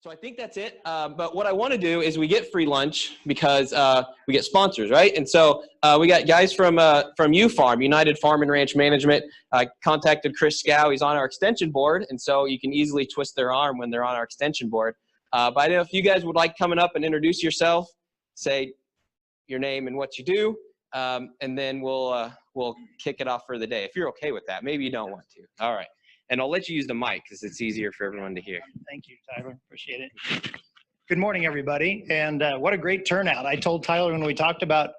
So I think that's it. But what I want to do is we get free lunch because we get sponsors, right? And so we got guys from UFarm, United Farm and Ranch Management. I contacted Chris Scow. He's on our extension board, and so you can easily twist their arm when they're on our extension board. But I don't know if you guys would like coming up and introduce yourself, say your name and what you do, and then we'll kick it off for the day if you're okay with that. Maybe you don't want to. All right. And I'll let you use the mic because it's easier for everyone to hear. Thank you, Tyler. Appreciate it. Good morning, everybody. And what a great turnout. I told Tyler when we talked about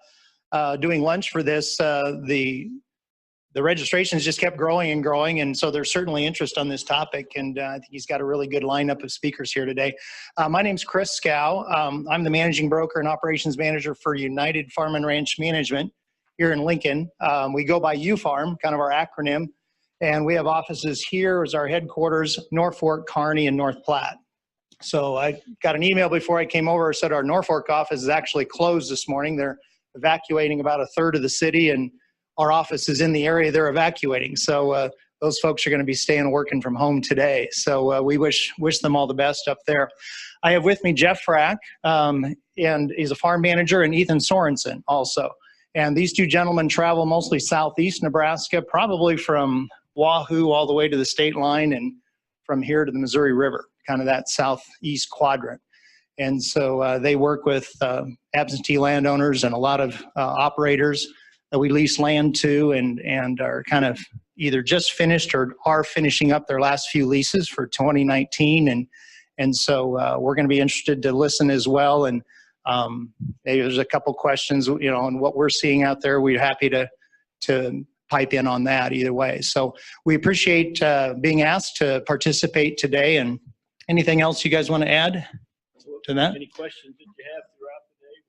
doing lunch for this, the registrations just kept growing and growing. And so there's certainly interest on this topic. And I think he's got a really good lineup of speakers here today. My name's Chris Scow. I'm the managing broker and operations manager for United Farm and Ranch Management here in Lincoln. We go by UFarm, kind of our acronym. And we have offices here as our headquarters, Norfolk, Kearney, and North Platte. So I got an email before I came over, said our Norfolk office is actually closed this morning. They're evacuating about a third of the city, and our office is in the area they're evacuating. So those folks are going to be staying and working from home today. So we wish them all the best up there. I have with me Jeff Frack, and he's a farm manager, and Ethan Sorensen also. And these two gentlemen travel mostly southeast Nebraska, probably from Wahoo all the way to the state line and from here to the Missouri River, kind of that southeast quadrant. And so they work with absentee landowners and a lot of operators that we lease land to and are kind of either just finished or are finishing up their last few leases for 2019. And so we're going to be interested to listen as well. And maybe there's a couple questions, you know, on what we're seeing out there. We're happy to pipe in on that either way. So we appreciate being asked to participate today. And anything else you guys want to add to that? Any questions that you have throughout the day, we'll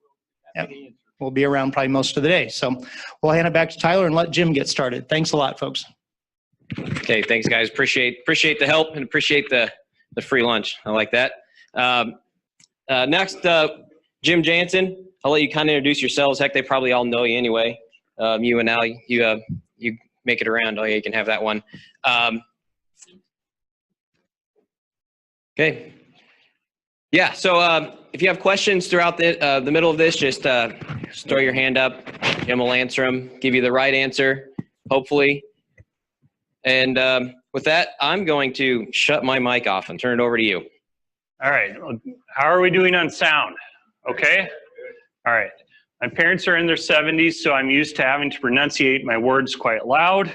be happy to answer. We'll be around probably most of the day. So we'll hand it back to Tyler and let Jim get started. Thanks a lot, folks. Okay, thanks, guys. Appreciate the help and appreciate the free lunch. I like that. Next, Jim Jansen. I'll let you kind of introduce yourselves. Heck, they probably all know you anyway. You and Al, you make it around. Oh, yeah, you can have that one. Okay. Yeah, so if you have questions throughout the middle of this, just throw your hand up. Jim will answer them, give you the right answer, hopefully. And with that, I'm going to shut my mic off and turn it over to you. All right. How are we doing on sound? Okay? All right. My parents are in their 70s, so I'm used to having to pronunciate my words quite loud.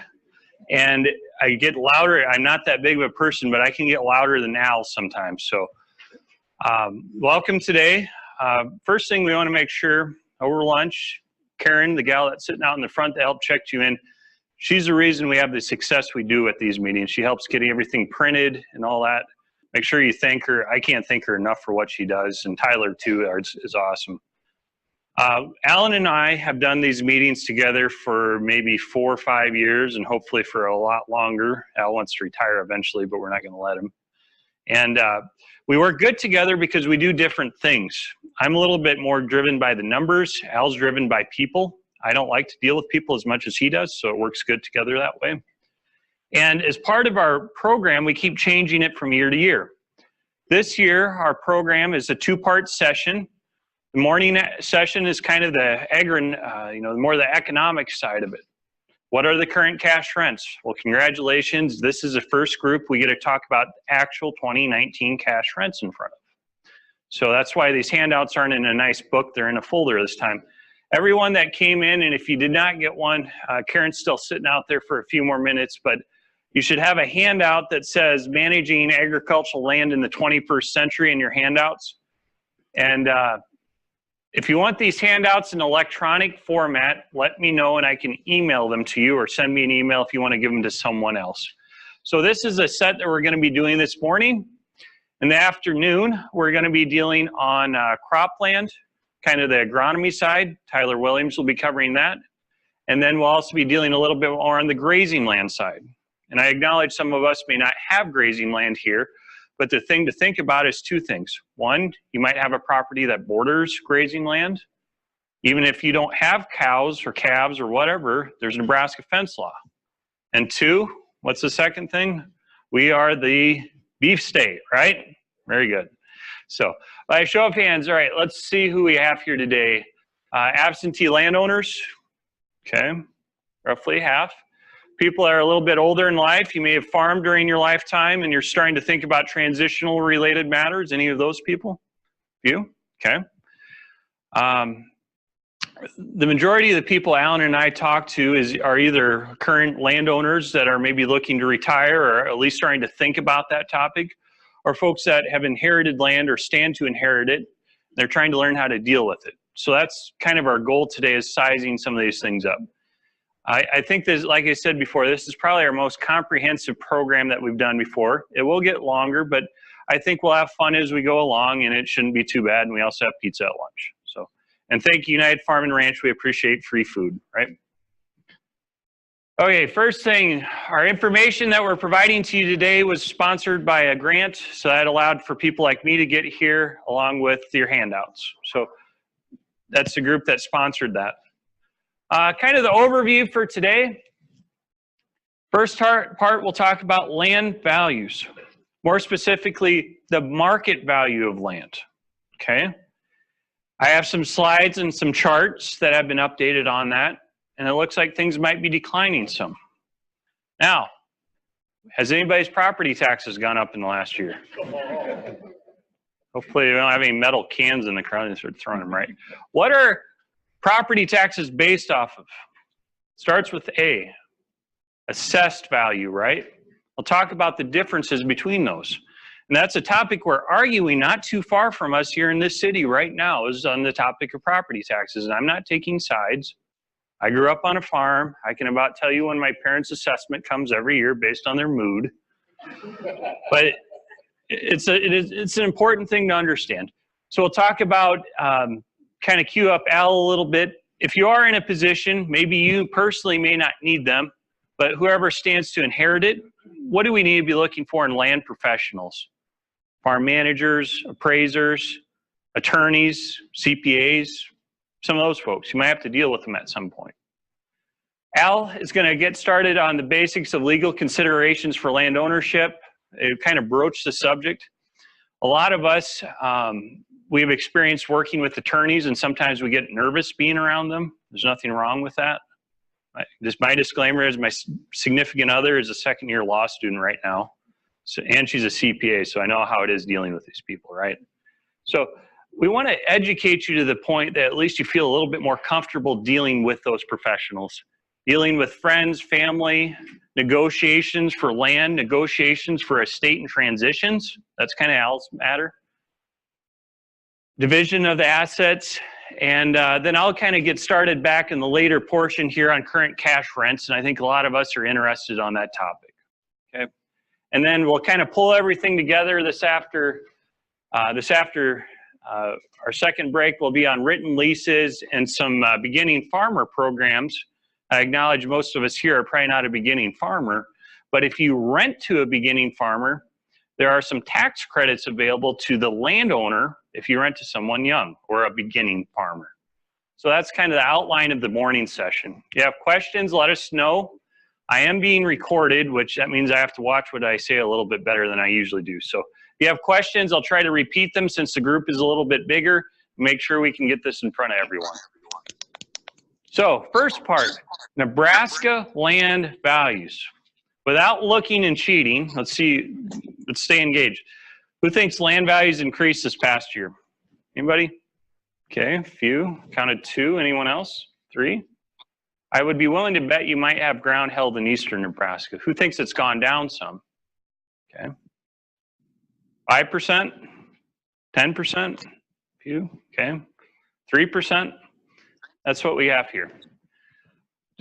And I get louder. I'm not that big of a person, but I can get louder than Al sometimes. So welcome today. First thing we want to make sure over lunch, Karen, the gal that's sitting out in the front that helped check you in, she's the reason we have the success we do at these meetings. She helps getting everything printed and all that. Make sure you thank her. I can't thank her enough for what she does. And Tyler, too, is awesome. Allan and I have done these meetings together for maybe 4 or 5 years and hopefully for a lot longer. Al wants to retire eventually, but we're not going to let him. And we work good together because we do different things. I'm a little bit more driven by the numbers. Al's driven by people. I don't like to deal with people as much as he does, so it works good together that way. And as part of our program, we keep changing it from year to year. This year, our program is a 2-part session. The morning session is kind of more the economic side of it. What are the current cash rents? Well, congratulations. This is the first group we get to talk about actual 2019 cash rents in front of. So that's why these handouts aren't in a nice book. They're in a folder this time. Everyone that came in, and if you did not get one, Karen's still sitting out there for a few more minutes, but you should have a handout that says Managing Agricultural Land in the 21st Century in your handouts. And if you want these handouts in electronic format, let me know and I can email them to you, or send me an email if you want to give them to someone else. So this is a set that we're going to be doing this morning. In the afternoon, we're going to be dealing on cropland, kind of the agronomy side. Tyler Williams will be covering that. And then we'll also be dealing a little bit more on the grazing land side. And I acknowledge some of us may not have grazing land here, but the thing to think about is 2 things. One, you might have a property that borders grazing land. Even if you don't have cows or calves or whatever, there's a Nebraska fence law. And 2, what's the second thing? We are the beef state, right? Very good. So by show of hands, all right, let's see who we have here today. Absentee landowners, okay, roughly half. People that are a little bit older in life, you may have farmed during your lifetime and you're starting to think about transitional related matters. Any of those people? You? Okay. The majority of the people Allan and I talk to are either current landowners that are maybe looking to retire or at least starting to think about that topic, or folks that have inherited land or stand to inherit it. They're trying to learn how to deal with it. So that's kind of our goal today, is sizing some of these things up. I think this, like I said before, this is probably our most comprehensive program that we've done before. It will get longer, but I think we'll have fun as we go along, and it shouldn't be too bad, and we also have pizza at lunch. So, and thank you, United Farm and Ranch. We appreciate free food, right? Okay, first thing, our information that we're providing to you today was sponsored by a grant, so that allowed for people like me to get here along with your handouts. So that's the group that sponsored that. Kind of the overview for today. First part, we'll talk about land values. More specifically, the market value of land, okay? I have some slides and some charts that have been updated on that, and it looks like things might be declining some. Now, has anybody's property taxes gone up in the last year? Hopefully we don't have any metal cans in the crowd and start throwing them, right? What are property taxes based off of? Starts with A, assessed value, right? I'll talk about the differences between those. And that's a topic we're arguing not too far from us here in this city right now, is on the topic of property taxes. And I'm not taking sides. I grew up on a farm. I can about tell you when my parents' assessment comes every year based on their mood. But it's an important thing to understand. So we'll talk about, kind of cue up Al a little bit. If you are in a position, maybe you personally may not need them, but whoever stands to inherit it, what do we need to be looking for in land professionals? Farm managers, appraisers, attorneys, CPAs, some of those folks. You might have to deal with them at some point. Al is going to get started on the basics of legal considerations for land ownership. It kind of broached the subject. A lot of us, we've experienced working with attorneys, and sometimes we get nervous being around them. There's nothing wrong with that. My disclaimer is my significant other is a second-year law student right now, and she's a CPA, so I know how it is dealing with these people, right? So we want to educate you to the point that at least you feel a little bit more comfortable dealing with those professionals, dealing with friends, family, negotiations for land, negotiations for estate and transitions. That's kind of Al's matter. Division of the assets, and then I'll kind of get started back in the later portion here on current cash rents, and I think a lot of us are interested on that topic, okay? And then we'll kind of pull everything together this after our second break will be on written leases and some beginning farmer programs. I acknowledge most of us here are probably not a beginning farmer, but if you rent to a beginning farmer, there are some tax credits available to the landowner if you rent to someone young or a beginning farmer. So that's kind of the outline of the morning session. If you have questions, let us know. I am being recorded, which that means I have to watch what I say a little bit better than I usually do. So if you have questions, I'll try to repeat them since the group is a little bit bigger. Make sure we can get this in front of everyone. So first part, Nebraska land values. Without looking and cheating, let's stay engaged. Who thinks land values increased this past year? Anybody? Okay, a few. Counted 2. Anyone else? 3. I would be willing to bet you might have ground held in eastern Nebraska. Who thinks it's gone down some? Okay. 5%? 10%? Few? Okay. 3%? That's what we have here.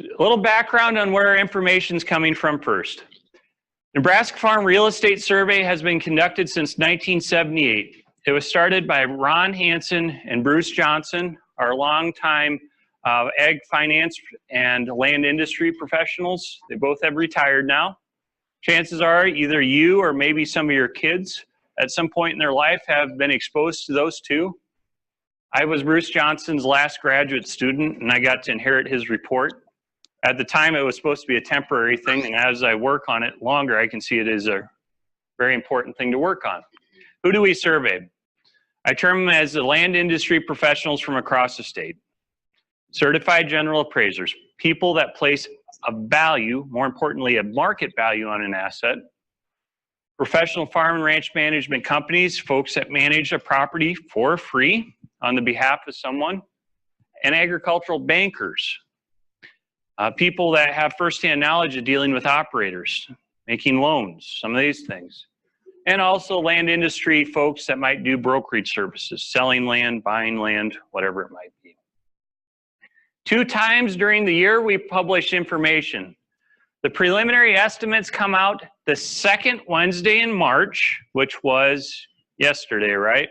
A little background on where our information's coming from first. Nebraska Farm Real Estate Survey has been conducted since 1978. It was started by Ron Jansen and Bruce Jansen, our longtime ag finance and land industry professionals. They both have retired now. Chances are either you or maybe some of your kids at some point in their life have been exposed to those two. I was Bruce Johnson's last graduate student, and I got to inherit his report. At the time, it was supposed to be a temporary thing, and as I work on it longer, I can see it is a very important thing to work on. Who do we survey? I term them as the land industry professionals from across the state. Certified general appraisers, people that place a value, more importantly, a market value on an asset. Professional farm and ranch management companies, folks that manage a property for free on the behalf of someone. And agricultural bankers, people that have firsthand knowledge of dealing with operators, making loans, some of these things. And also land industry folks that might do brokerage services, selling land, buying land, whatever it might be. 2 times during the year, we publish information. The preliminary estimates come out the 2nd Wednesday in March, which was yesterday, right?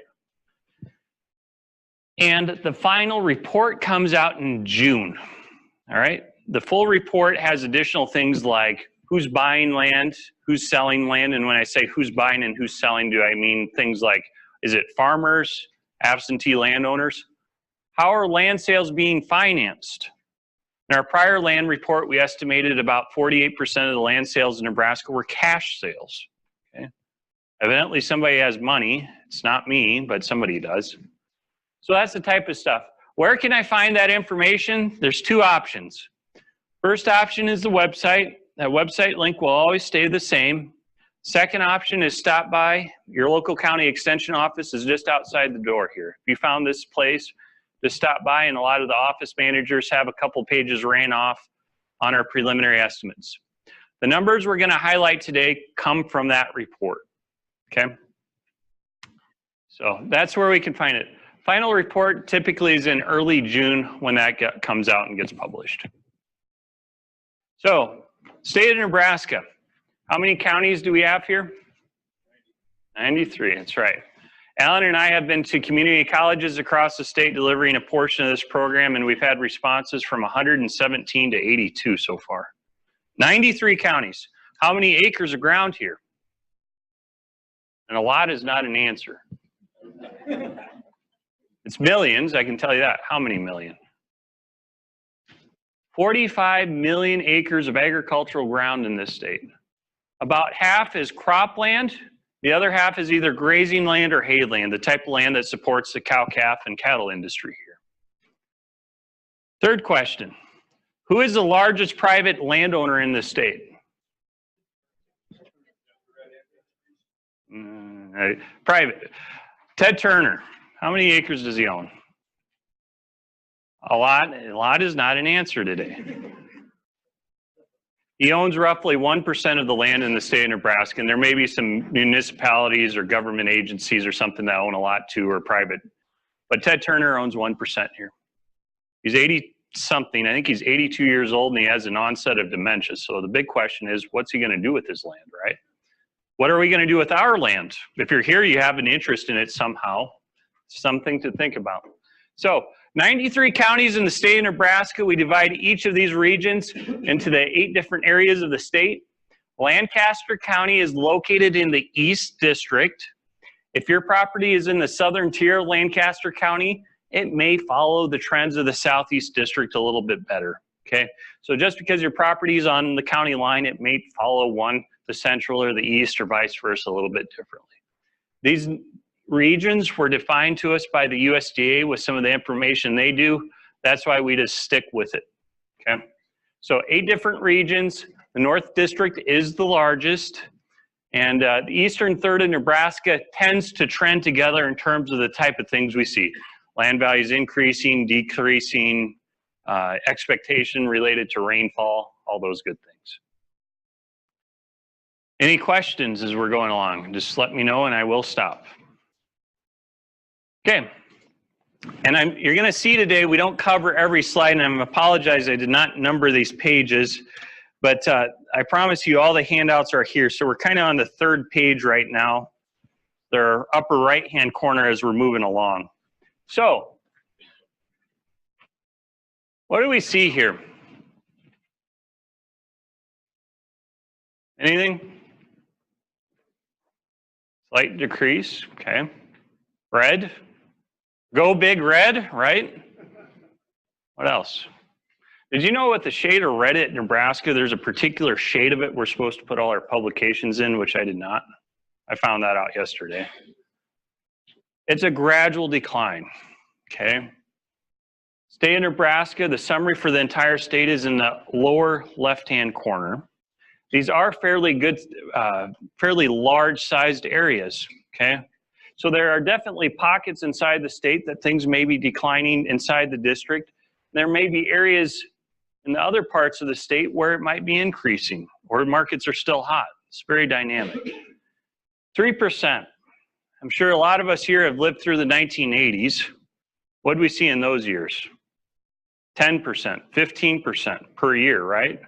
And the final report comes out in June, all right? The full report has additional things like who's buying land, who's selling land, and when I say who's buying and who's selling, do I mean things like, is it farmers, absentee landowners? How are land sales being financed? In our prior land report, we estimated about 48% of the land sales in Nebraska were cash sales. Okay? Evidently, somebody has money. It's not me, but somebody does. So that's the type of stuff. Where can I find that information? There's 2 options. First option is the website. That website link will always stay the same. Second option is stop by. Your local county extension office is just outside the door here. If you found this place, just stop by, and a lot of the office managers have a couple pages ran off on our preliminary estimates. The numbers we're going to highlight today come from that report, okay? So that's where we can find it. Final report typically is in early June when that comes out and gets published. So, state of Nebraska. How many counties do we have here? 93, that's right. Allan and I have been to community colleges across the state delivering a portion of this program, and we've had responses from 117 to 82 so far. 93 counties. How many acres of ground here? And a lot is not an answer. It's millions, I can tell you that. How many million? 45 million acres of agricultural ground in this state. About half is cropland. The other half is either grazing land or hay land, the type of land that supports the cow-calf and cattle industry here. Third question, who is the largest private landowner in this state? Private. Ted Turner. How many acres does he own? A lot. A lot is not an answer today. He owns roughly 1% of the land in the state of Nebraska, and there may be some municipalities or government agencies or something that own a lot too, or private. But Ted Turner owns 1% here. He's 80-something. I think he's 82 years old, and he has an onset of dementia. So the big question is, what's he going to do with his land, right? What are we going to do with our land? If you're here, you have an interest in it somehow. Something to think about. So 93 counties in the state of Nebraska. We divide each of these regions into the 8 different areas of the state. Lancaster County is located in the East District. If your property is in the southern tier of Lancaster County, it may follow the trends of the Southeast District a little bit better, okay? So just because your property is on the county line, it may follow one, the central or the east, or vice versa a little bit differently. These regions were defined to us by the USDA with some of the information they do. That's why we just stick with it, okay? So 8 different regions. The North District is the largest, and the eastern third of Nebraska tends to trend together in terms of the type of things we see. Land values increasing, decreasing, expectation related to rainfall, all those good things. Any questions as we're going along? Just let me know and I will stop. Okay, and you're going to see today we don't cover every slide, and I apologize I did not number these pages, but I promise you all the handouts are here. So we're kind of on the 3rd page right now. They're upper right-hand corner as we're moving along. So, what do we see here? Anything? Slight decrease, okay. Red. Go big red, right? What else? Did you know with the shade of red at Nebraska, there's a particular shade of it we're supposed to put all our publications in, which I did not. I found that out yesterday. It's a gradual decline, okay? State of Nebraska, the summary for the entire state is in the lower left-hand corner. These are fairly good, fairly large-sized areas, okay? So there are definitely pockets inside the state that things may be declining inside the district. There may be areas in the other parts of the state where it might be increasing, or markets are still hot. It's very dynamic. 3%. I'm sure a lot of us here have lived through the 1980s. What did we see in those years? 10%, 15% per year, right?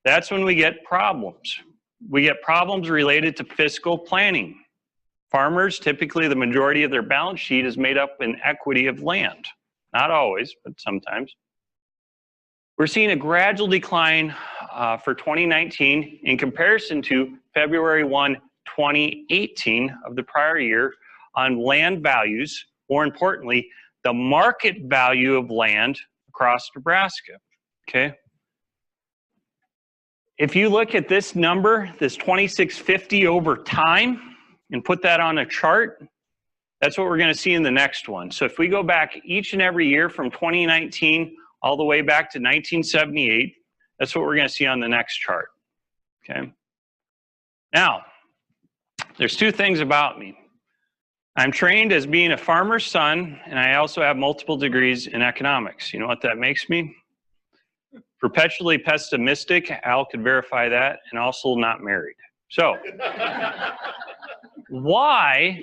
That's when we get problems. We get problems related to fiscal planning. Farmers, typically the majority of their balance sheet is made up in equity of land. Not always, but sometimes. We're seeing a gradual decline for 2019 in comparison to February 1, 2018 of the prior year on land values, more importantly, the market value of land across Nebraska, okay? If you look at this number, this 2650 over time, and put that on a chart, that's what we're going to see in the next one. So if we go back each and every year from 2019 all the way back to 1978, that's what we're going to see on the next chart, okay? Now, there's two things about me. I'm trained as being a farmer's son, and I also have multiple degrees in economics. You know what that makes me? Perpetually pessimistic. Al could verify that, and also not married. So, why,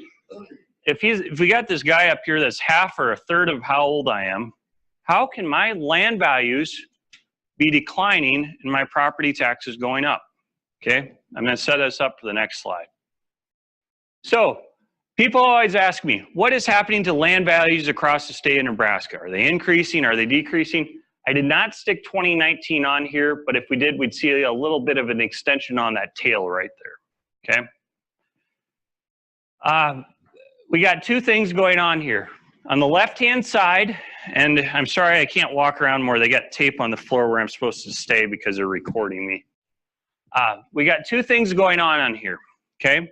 if we got this guy up here that's half or a third of how old I am, how can my land values be declining and my property taxes going up? Okay, I'm going to set us up for the next slide. So, people always ask me, what is happening to land values across the state of Nebraska? Are they increasing? Are they decreasing? I did not stick 2019 on here, but if we did, we'd see a little bit of an extension on that tail right there, okay? We got two things going on here. On the left-hand side, and I'm sorry I can't walk around more. They got tape on the floor where I'm supposed to stay because they're recording me. We got two things going on here, okay?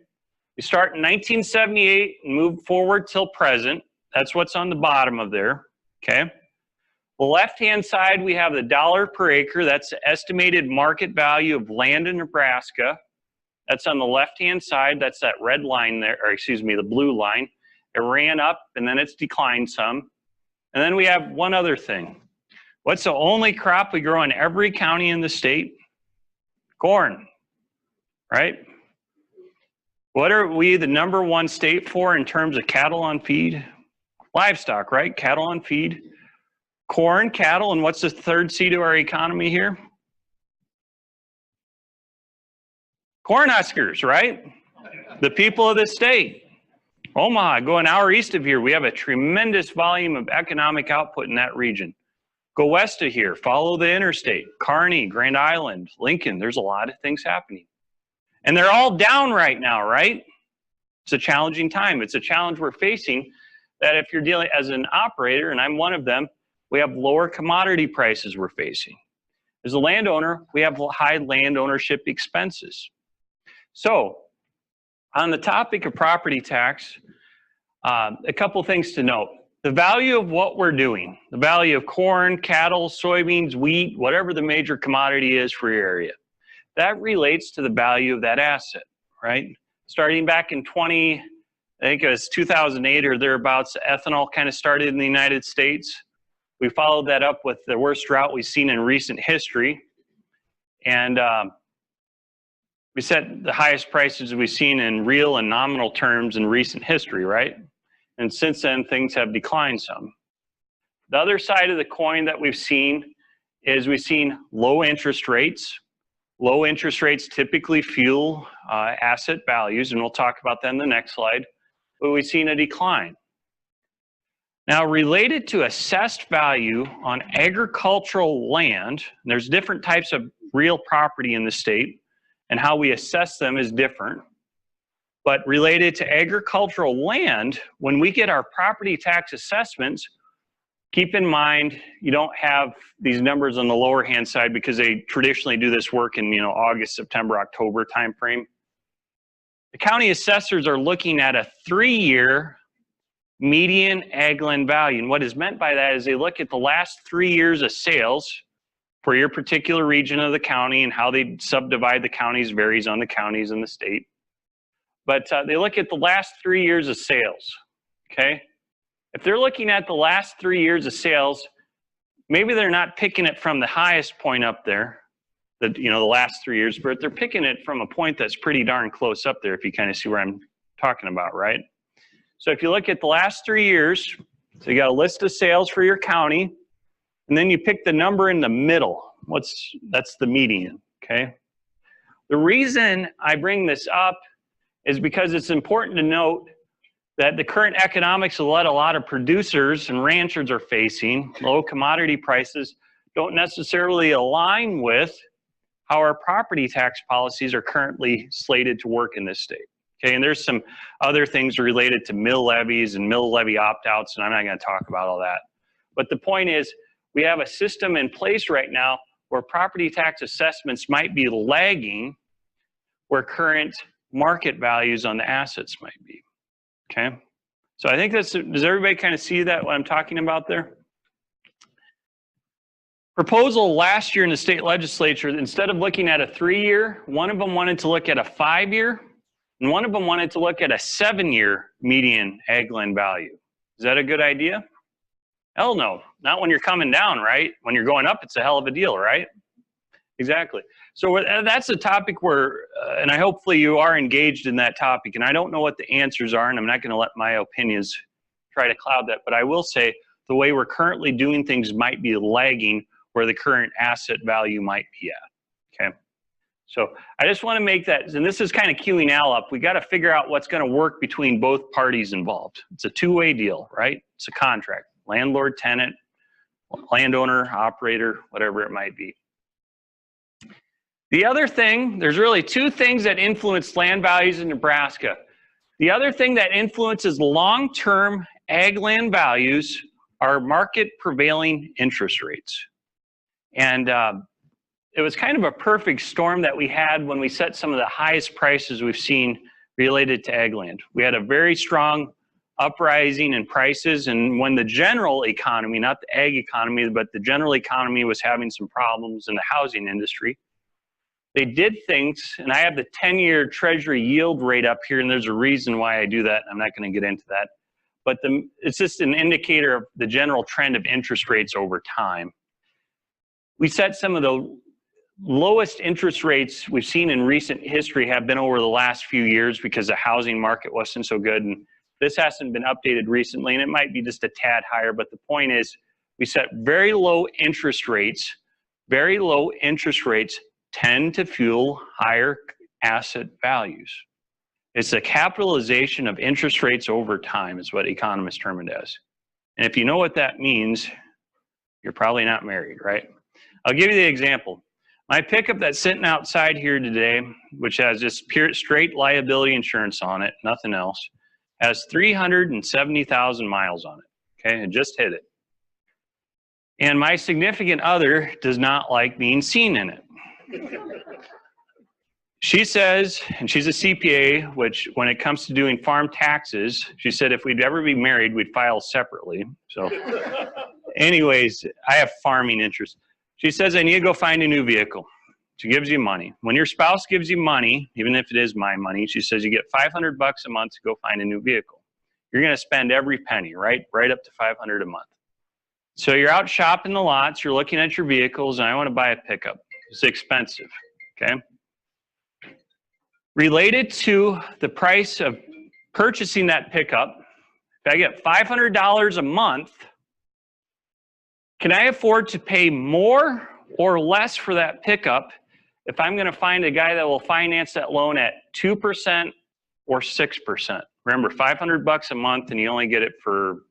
We start in 1978 and move forward till present. That's what's on the bottom of there, okay? The left-hand side, we have the dollar per acre. That's the estimated market value of land in Nebraska. That's on the left-hand side. That's that red line there, or excuse me, the blue line. It ran up and then it's declined some. And then we have one other thing. What's the only crop we grow in every county in the state? Corn, right? What are we the #1 state for in terms of cattle on feed? Livestock, right? Cattle on feed. Corn, cattle, and what's the third C to our economy here? Cornhuskers, right? The people of the state. Omaha, go an hour east of here, we have a tremendous volume of economic output in that region. Go west of here, follow the interstate. Kearney, Grand Island, Lincoln, there's a lot of things happening. And they're all down right now, right? It's a challenging time. It's a challenge we're facing that if you're dealing as an operator, and I'm one of them, we have lower commodity prices we're facing. As a landowner, we have high land ownership expenses. So, on the topic of property tax, a couple things to note. The value of what we're doing, the value of corn, cattle, soybeans, wheat, whatever the major commodity is for your area, that relates to the value of that asset, right? Starting back in I think it was 2008 or thereabouts, ethanol kind of started in the United States. We followed that up with the worst drought we've seen in recent history. And we set the highest prices we've seen in real and nominal terms in recent history, right? And since then, things have declined some. The other side of the coin that we've seen is we've seen low interest rates. Low interest rates typically fuel asset values, and we'll talk about that in the next slide. But we've seen a decline. Now, related to assessed value on agricultural land, there's different types of real property in the state, and how we assess them is different. But related to agricultural land, when we get our property tax assessments, keep in mind you don't have these numbers on the lower hand side because they traditionally do this work in August, September, October timeframe. The county assessors are looking at a 3-year median ag land value. And what is meant by that is they look at the last 3 years of sales for your particular region of the county, and how they subdivide the counties varies on the counties and the state. But they look at the last 3 years of sales, okay? If they're looking at the last 3 years of sales, maybe they're not picking it from the highest point up there, the last 3 years, but they're picking it from a point that's pretty darn close up there, if you kind of see where I'm talking about, right? So if you look at the last 3 years, so you got a list of sales for your county, and then you pick the number in the middle. That's the median, okay? The reason I bring this up is because it's important to note that the current economics that a lot of producers and ranchers are facing, low commodity prices, don't necessarily align with how our property tax policies are currently slated to work in this state. Okay, and there's some other things related to mill levies and mill levy opt-outs, and I'm not going to talk about all that. But the point is, we have a system in place right now where property tax assessments might be lagging where current market values on the assets might be. Okay, so I think does everybody kind of see that, what I'm talking about there? Proposal last year in the state legislature, instead of looking at a 3-year, one of them wanted to look at a 5-year, and one of them wanted to look at a 7-year median ag land value. Is that a good idea? Hell no, not when you're coming down, right? When you're going up, it's a hell of a deal, right? Exactly. So that's a topic where, and I hopefully you are engaged in that topic, and I don't know what the answers are, and I'm not going to let my opinions try to cloud that, but I will say the way we're currently doing things might be lagging where the current asset value might be at, okay? So I just want to make that, and this is kind of queuing Al up, we got to figure out what's going to work between both parties involved. It's a two-way deal, right? It's a contract, landlord, tenant, landowner, operator, whatever it might be. The other thing, there's really two things that influence land values in Nebraska. The other thing that influences long-term ag land values are market prevailing interest rates. And it was kind of a perfect storm that we had when we set some of the highest prices we've seen related to ag land. We had a very strong uprising in prices, and when the general economy, not the ag economy, but the general economy was having some problems in the housing industry, they did things, and I have the 10-year Treasury yield rate up here, and there's a reason why I do that. I'm not going to get into that. But it's just an indicator of the general trend of interest rates over time. We set some of the lowest interest rates we've seen in recent history have been over the last few years because the housing market wasn't so good. And this hasn't been updated recently, and it might be just a tad higher. But the point is, we set very low interest rates. Very low interest rates tend to fuel higher asset values. It's a capitalization of interest rates over time is what economists term it as. And if you know what that means, you're probably not married, right? I'll give you the example. My pickup that's sitting outside here today, which has just pure straight liability insurance on it, nothing else, has 370,000 miles on it, okay? It just hit it. And my significant other does not like being seen in it. She says, and she's a CPA, which when it comes to doing farm taxes, she said if we'd ever be married, we'd file separately. So anyways, I have farming interests. She says, I need to go find a new vehicle. She gives you money. When your spouse gives you money, even if it is my money, she says you get $500 a month to go find a new vehicle. You're going to spend every penny, right? Right up to $500 a month. So you're out shopping the lots, you're looking at your vehicles, and I want to buy a pickup. It's expensive, okay? Related to the price of purchasing that pickup, if I get $500 a month, can I afford to pay more or less for that pickup if I'm going to find a guy that will finance that loan at 2% or 6%? Remember, $500 a month, and you only get it for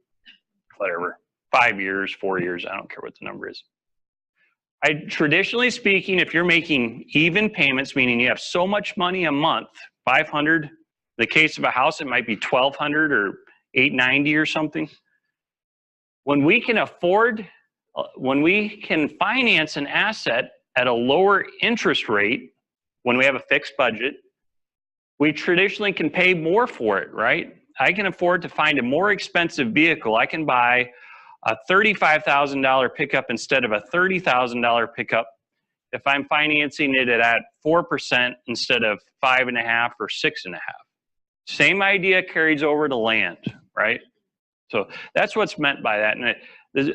whatever, 5 years, 4 years, I don't care what the number is. Traditionally speaking, if you're making even payments, meaning you have so much money a month, $500, in the case of a house, it might be $1,200 or $890 or something. When we can afford, when we can finance an asset at a lower interest rate, when we have a fixed budget, we traditionally can pay more for it, right? I can afford to find a more expensive vehicle. I can buy a $35,000 pickup instead of a $30,000 pickup if I'm financing it at 4% instead of 5.5 or 6.5. Same idea carries over to land, right? So that's what's meant by that. And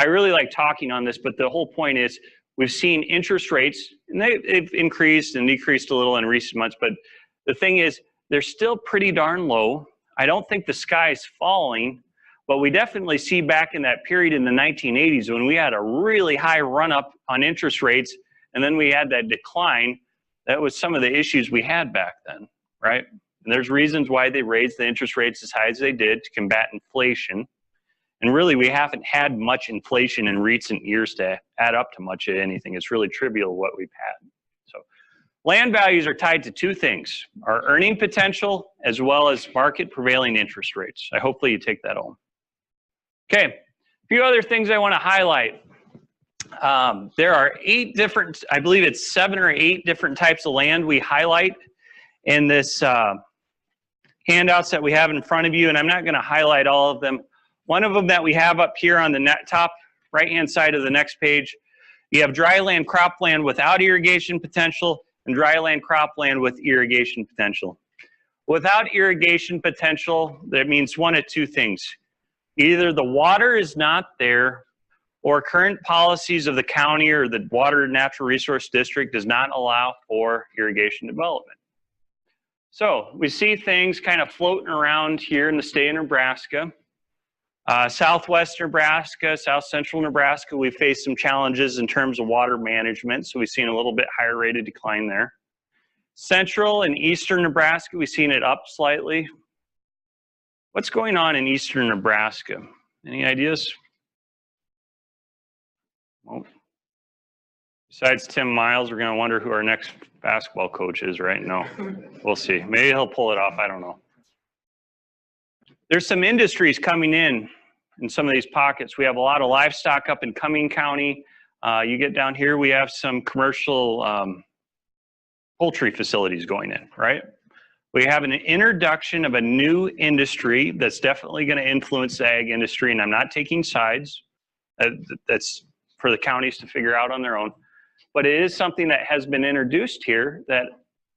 I really like talking on this, but the whole point is we've seen interest rates, and they've increased and decreased a little in recent months, but the thing is they're still pretty darn low. I don't think the sky is falling, but we definitely see back in that period in the 1980s when we had a really high run up on interest rates, and then we had that decline. That was some of the issues we had back then, right? And there's reasons why they raised the interest rates as high as they did to combat inflation. And really, we haven't had much inflation in recent years to add up to much of anything. It's really trivial what we've had. So land values are tied to two things, our earning potential as well as market prevailing interest rates. Hopefully you take that home. Okay, a few other things I want to highlight. There are 8 different, I believe it's 7 or 8 different types of land we highlight in this handouts that we have in front of you, and I'm not going to highlight all of them. One of them that we have up here on the top right-hand side of the next page, you have dry land, cropland without irrigation potential, and dry land, cropland with irrigation potential. Without irrigation potential, that means one of two things. Either the water is not there, or current policies of the county or the Water Natural Resource District does not allow for irrigation development. So we see things kind of floating around here in the state of Nebraska. Southwest Nebraska, south central Nebraska, we faced some challenges in terms of water management, so we've seen a little bit higher rate of decline there. Central and eastern Nebraska, we've seen it up slightly. What's going on in eastern Nebraska? Any ideas? Well, besides Tim Miles, we're going to wonder who our next basketball coach is, right? No, we'll see. Maybe he'll pull it off. I don't know. There's some industries coming in some of these pockets. We have a lot of livestock up in Cumming County. You get down here, we have some commercial poultry facilities going in, right? We have an introduction of a new industry that's definitely going to influence the ag industry, and I'm not taking sides. That's for the counties to figure out on their own. But it is something that has been introduced here that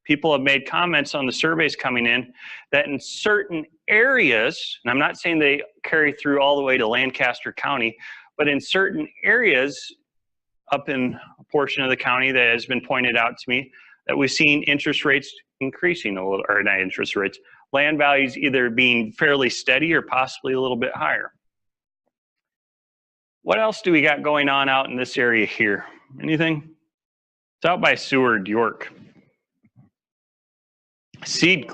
people have made comments on the surveys coming in that in certain areas, and I'm not saying they carry through all the way to Lancaster County, but in certain areas up in a portion of the county that has been pointed out to me that we've seen interest rates increasing a little, or not interest rates, land values either being fairly steady or possibly a little bit higher. What else do we got going on out in this area here? Anything? It's out by Seward, York. Seed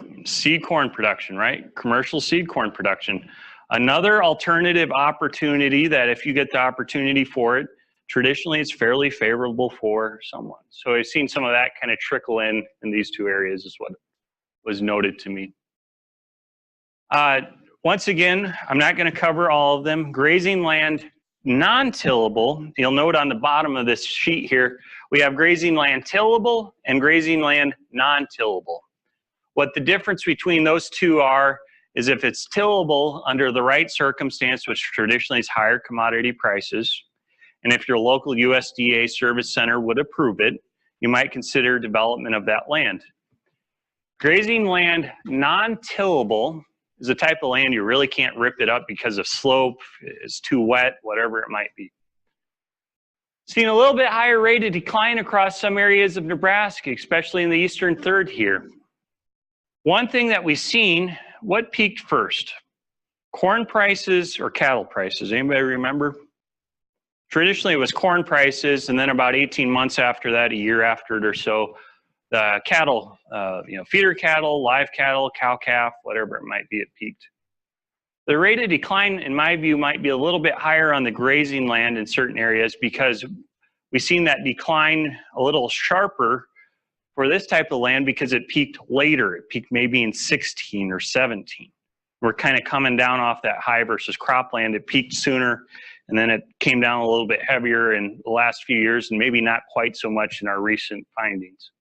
corn production, right? Commercial seed corn production. Another alternative opportunity that if you get the opportunity for it, traditionally it's fairly favorable for someone. So I've seen some of that kind of trickle in these two areas is what was noted to me. Once again, I'm not going to cover all of them. Grazing land, non-tillable. You'll note on the bottom of this sheet here, we have grazing land tillable and grazing land non-tillable. What the difference between those two are is if it's tillable under the right circumstance, which traditionally is higher commodity prices, and if your local USDA service center would approve it, you might consider development of that land. Grazing land non-tillable is a type of land you really can't rip it up because of slope, it's too wet, whatever it might be. Seen a little bit higher rate of decline across some areas of Nebraska, especially in the eastern third here. One thing that we've seen, what peaked first? Corn prices or cattle prices? Anybody remember? Traditionally it was corn prices, and then about 18 months after that, a year after it or so, the cattle, feeder cattle, live cattle, cow-calf, whatever it might be, it peaked. The rate of decline, in my view, might be a little bit higher on the grazing land in certain areas because we've seen that decline a little sharper for this type of land because it peaked later. It peaked maybe in 16 or 17. We're kind of coming down off that high versus cropland. It peaked sooner, and then it came down a little bit heavier in the last few years, and maybe not quite so much in our recent findings.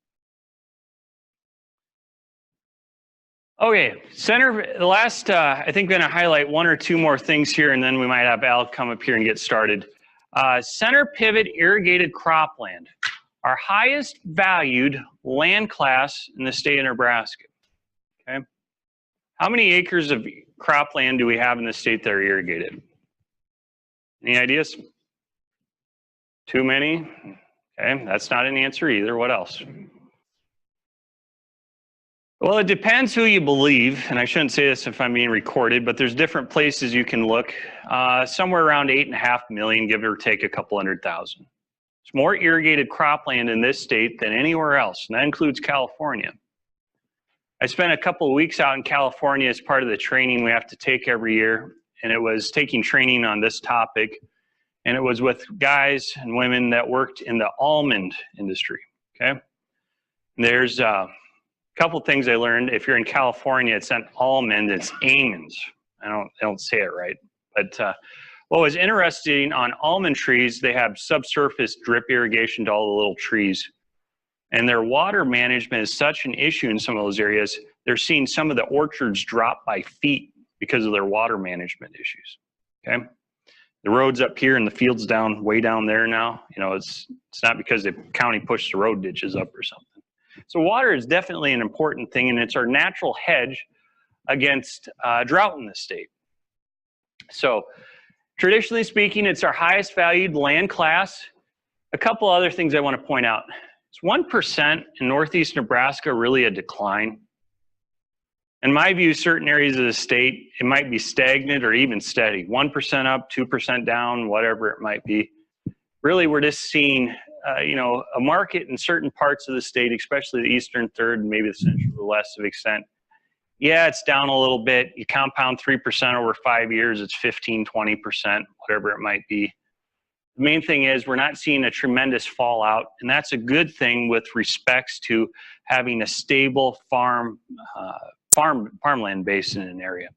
Okay, the last, I think I'm going to highlight one or two more things here, and then we might have Al come up here and get started. Center pivot irrigated cropland, our highest valued land class in the state of Nebraska. Okay, how many acres of cropland do we have in the state that are irrigated? Any ideas? Too many? Okay, that's not an answer either. What else? Well, it depends who you believe, and I shouldn't say this if I'm being recorded, but there's different places you can look. Somewhere around 8.5 million, give or take a couple 100,000. It's more irrigated cropland in this state than anywhere else, and that includes California. I spent a couple of weeks out in California as part of the training we have to take every year, and it was taking training on this topic, and it was with guys and women that worked in the almond industry, okay? And there's couple things I learned. If you're in California, it's not almond, it's almonds. I don't say it right. But what was interesting on almond trees, they have subsurface drip irrigation to all the little trees. And their water management is such an issue in some of those areas, they're seeing some of the orchards drop by feet because of their water management issues, okay? The road's up here and the field's down, way down there now. You know, it's not because the county pushed the road ditches up or something. So water is definitely an important thing, and it's our natural hedge against drought in the state. So traditionally speaking, it's our highest valued land class. A couple other things I want to point out. Is 1% in northeast Nebraska really a decline? In my view, certain areas of the state, it might be stagnant or even steady. 1% up, 2% down, whatever it might be. Really, we're just seeing you know, a market in certain parts of the state, especially the eastern third and maybe the central to less of extent. Yeah, it's down a little bit. You compound 3% over 5 years, it's 15, 20%, whatever it might be. The main thing is we're not seeing a tremendous fallout, and that's a good thing with respects to having a stable farmland base in an area.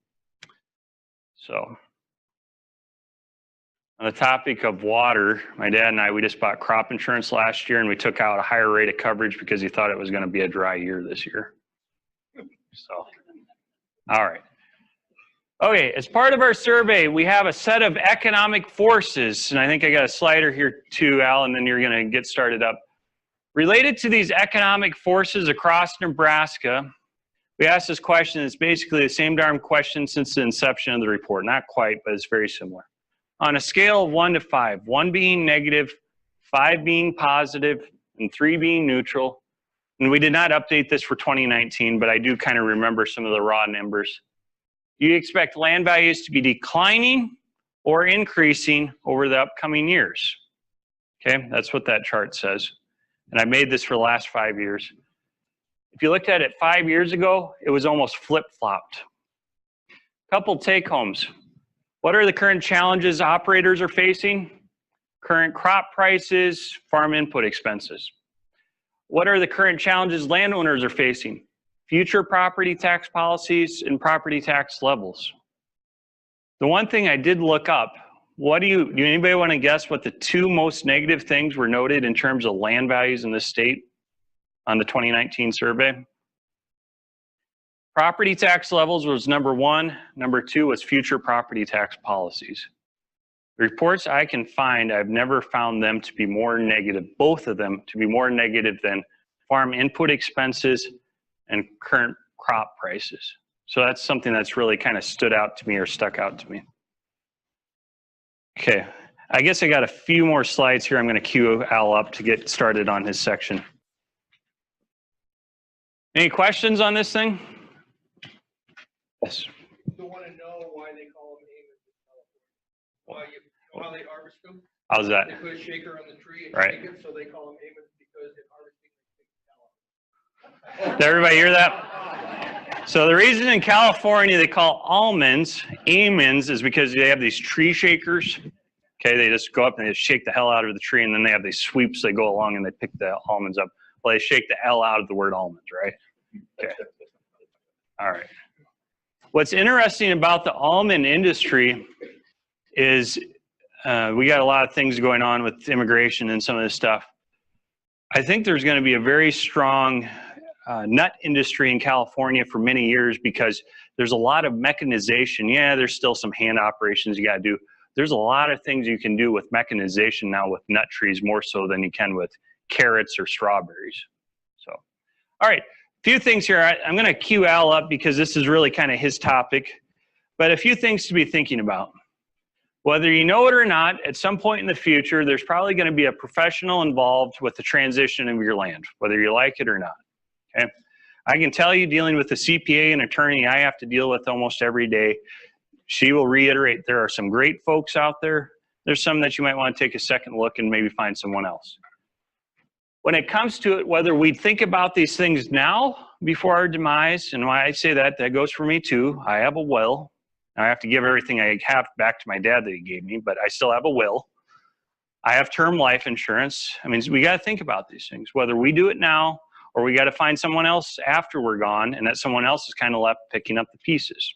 So, on the topic of water, my dad and I, we just bought crop insurance last year, and we took out a higher rate of coverage because he thought it was going to be a dry year this year. So, all right. Okay, as part of our survey, we have a set of economic forces, and I think I got a slider here too, Al, and then you're going to get started up. Related to these economic forces across Nebraska, we asked this question. It's basically the same darn question since the inception of the report. Not quite, but it's very similar. On a scale of 1 to 5, 1 being negative, 5 being positive, and 3 being neutral. And we did not update this for 2019, but I do kind of remember some of the raw numbers. Do you expect land values to be declining or increasing over the upcoming years? Okay, that's what that chart says. And I made this for the last 5 years. If you looked at it 5 years ago, it was almost flip-flopped. Couple take-homes. What are the current challenges operators are facing? Current crop prices, farm input expenses. What are the current challenges landowners are facing? Future property tax policies and property tax levels. The one thing I did look up, do anybody want to guess what the 2 most negative things were noted in terms of land values in this state on the 2019 survey? Property tax levels was number 1. Number 2 was future property tax policies. The reports I can find, I've never found them to be more negative, both of them to be more negative than farm input expenses and current crop prices. So that's something that's really kind of stood out to me or stuck out to me. Okay, I guess I got a few more slides here. I'm going to cue Al up to get started on his section. Any questions on this thing? Yes. I want to know why they call them amons in California. Why you know how they harvest them? How's that? They put a shaker on the tree and Right. shake it, so they call them amons because in harvesting they take the tallow. Did everybody hear that? So the reason in California they call almonds amons is because they have these tree shakers. Okay, they just go up and they just shake the hell out of the tree, and then they have these sweeps. They go along and they pick the almonds up. Well, they shake the L out of the word almonds, right? Okay. All right. What's interesting about the almond industry is we got a lot of things going on with immigration and some of this stuff. I think there's going to be a very strong nut industry in California for many years because there's a lot of mechanization. Yeah, there's still some hand operations you got to do. There's a lot of things you can do with mechanization now with nut trees, more so than you can with carrots or strawberries. So, all right, a few things here. I'm going to cue Al up because this is really kind of his topic, but a few things to be thinking about. Whether you know it or not, at some point in the future, there's probably going to be a professional involved with the transition of your land, whether you like it or not. Okay, I can tell you, dealing with a CPA and attorney I have to deal with almost every day, she will reiterate there are some great folks out there. There's some that you might want to take a second look and maybe find someone else. When it comes to it, whether we think about these things now before our demise, and why I say that, that goes for me too. I have a will. I have to give everything I have back to my dad that he gave me, but I still have a will. I have term life insurance. I mean, we got to think about these things, whether we do it now or we got to find someone else after we're gone, and that someone else is kind of left picking up the pieces.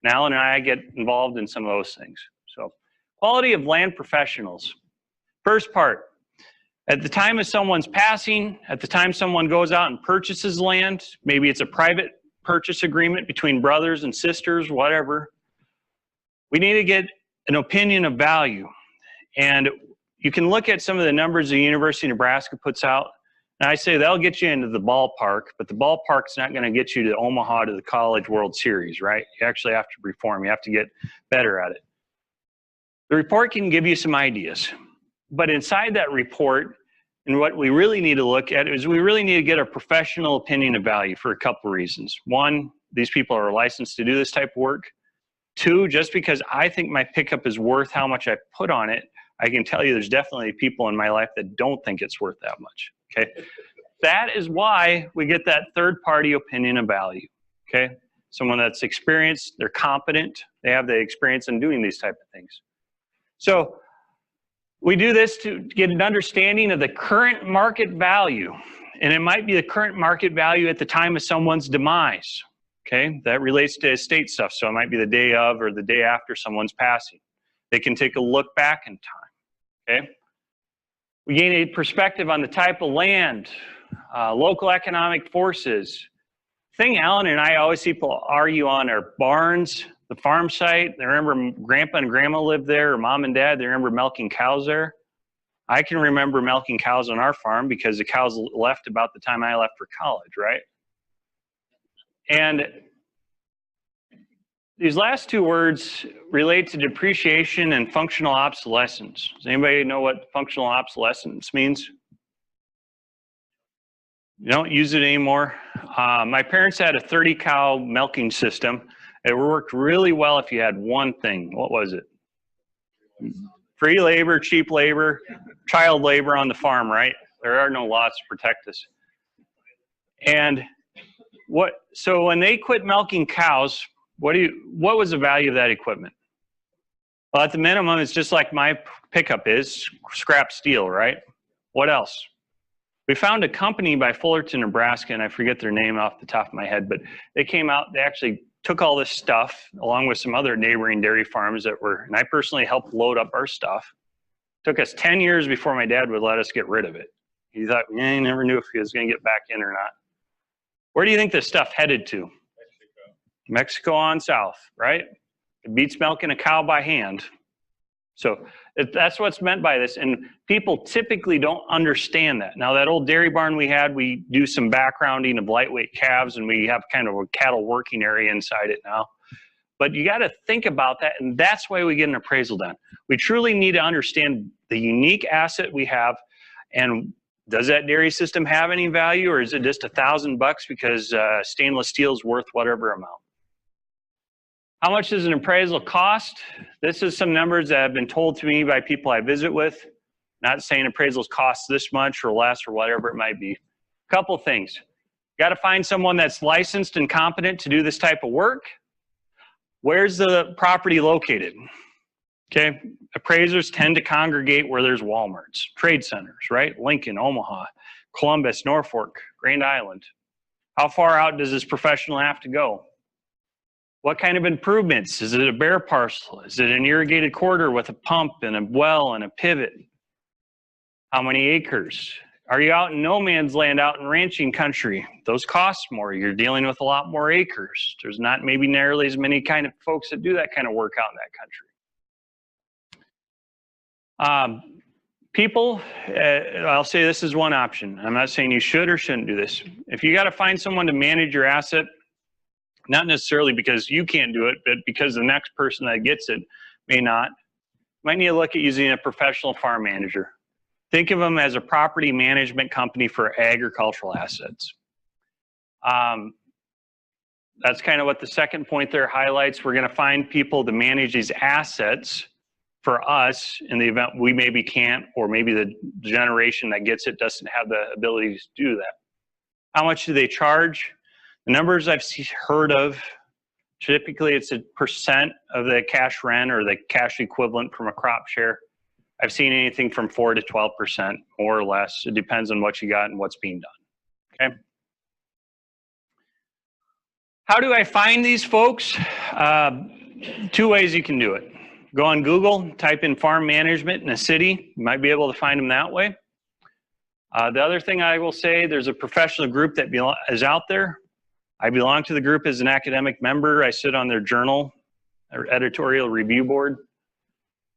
And Allan and I get involved in some of those things. So, quality of land professionals. First part, at the time of someone's passing, at the time someone goes out and purchases land, maybe it's a private purchase agreement between brothers and sisters, whatever, we need to get an opinion of value. And you can look at some of the numbers the University of Nebraska puts out, and I say they'll get you into the ballpark, but the ballpark's not going to get you to Omaha to the College World Series, right? You actually have to reform. You have to get better at it. The report can give you some ideas, but inside that report, and what we really need to look at is we really need to get a professional opinion of value for a couple reasons. One, these people are licensed to do this type of work. Two, just because I think my pickup is worth how much I put on it, I can tell you there's definitely people in my life that don't think it's worth that much, okay? That is why we get that third-party opinion of value, okay? Someone that's experienced, they're competent, they have the experience in doing these type of things. So we do this to get an understanding of the current market value, and it might be the current market value at the time of someone's demise, okay? That relates to estate stuff, so it might be the day of or the day after someone's passing. They can take a look back in time, okay? We gain a perspective on the type of land, local economic forces. Thing Allan and I always see people argue on are barns, the farm site. They remember grandpa and grandma lived there, or mom and dad, they remember milking cows there. I can remember milking cows on our farm because the cows left about the time I left for college, right? And these last two words relate to depreciation and functional obsolescence. Does anybody know what functional obsolescence means? You don't use it anymore. My parents had a 30-cow milking system. It worked really well if you had one thing. What was it? Free labor, cheap labor, child labor on the farm, right? There are no laws to protect us. And so when they quit milking cows, what was the value of that equipment? Well, at the minimum, it's just like my pickup is, scrap steel, right? What else? We found a company by Fullerton, Nebraska, and I forget their name off the top of my head, but they came out, they actually took all this stuff along with some other neighboring dairy farms that were, and I personally helped load up our stuff. It took us 10 years before my dad would let us get rid of it. He thought, yeah, he never knew if he was going to get back in or not. Where do you think this stuff headed to? Mexico on south, right? It beats milking a cow by hand. So that's what's meant by this, and people typically don't understand that. Now, that old dairy barn we had, we do some backgrounding of lightweight calves, and we have kind of a cattle working area inside it now. But you got to think about that, and that's why we get an appraisal done. We truly need to understand the unique asset we have, and does that dairy system have any value, or is it just $1,000 because stainless steel is worth whatever amount? How much does an appraisal cost? This is some numbers that have been told to me by people I visit with. Not saying appraisals cost this much or less or whatever it might be. A couple things. You got to find someone that's licensed and competent to do this type of work. Where's the property located? Okay, appraisers tend to congregate where there's Walmarts, trade centers, right? Lincoln, Omaha, Columbus, Norfolk, Grand Island. How far out does this professional have to go? What kind of improvements? Is it a bare parcel? Is it an irrigated corridor with a pump and a well and a pivot? How many acres? Are you out in no man's land, out in ranching country? Those cost more. You're dealing with a lot more acres. There's not maybe nearly as many kind of folks that do that kind of work out in that country. People, I'll say this is one option. I'm not saying you should or shouldn't do this. If you got to find someone to manage your asset, not necessarily because you can't do it, but because the next person that gets it may not, you might need to look at using a professional farm manager. Think of them as a property management company for agricultural assets. That's kind of what the second point there highlights. We're going to find people to manage these assets for us in the event we maybe can't, or maybe the generation that gets it doesn't have the ability to do that. How much do they charge? The numbers I've heard of, typically it's a % of the cash rent or the cash equivalent from a crop share. I've seen anything from 4 to 12%, more or less. It depends on what you got and what's being done, okay? How do I find these folks? 2 ways you can do it. Go on Google, type in farm management in a city. You might be able to find them that way. The other thing I will say, there's a professional group that is out there. I belong to the group as an academic member. I sit on their journal, or editorial review board.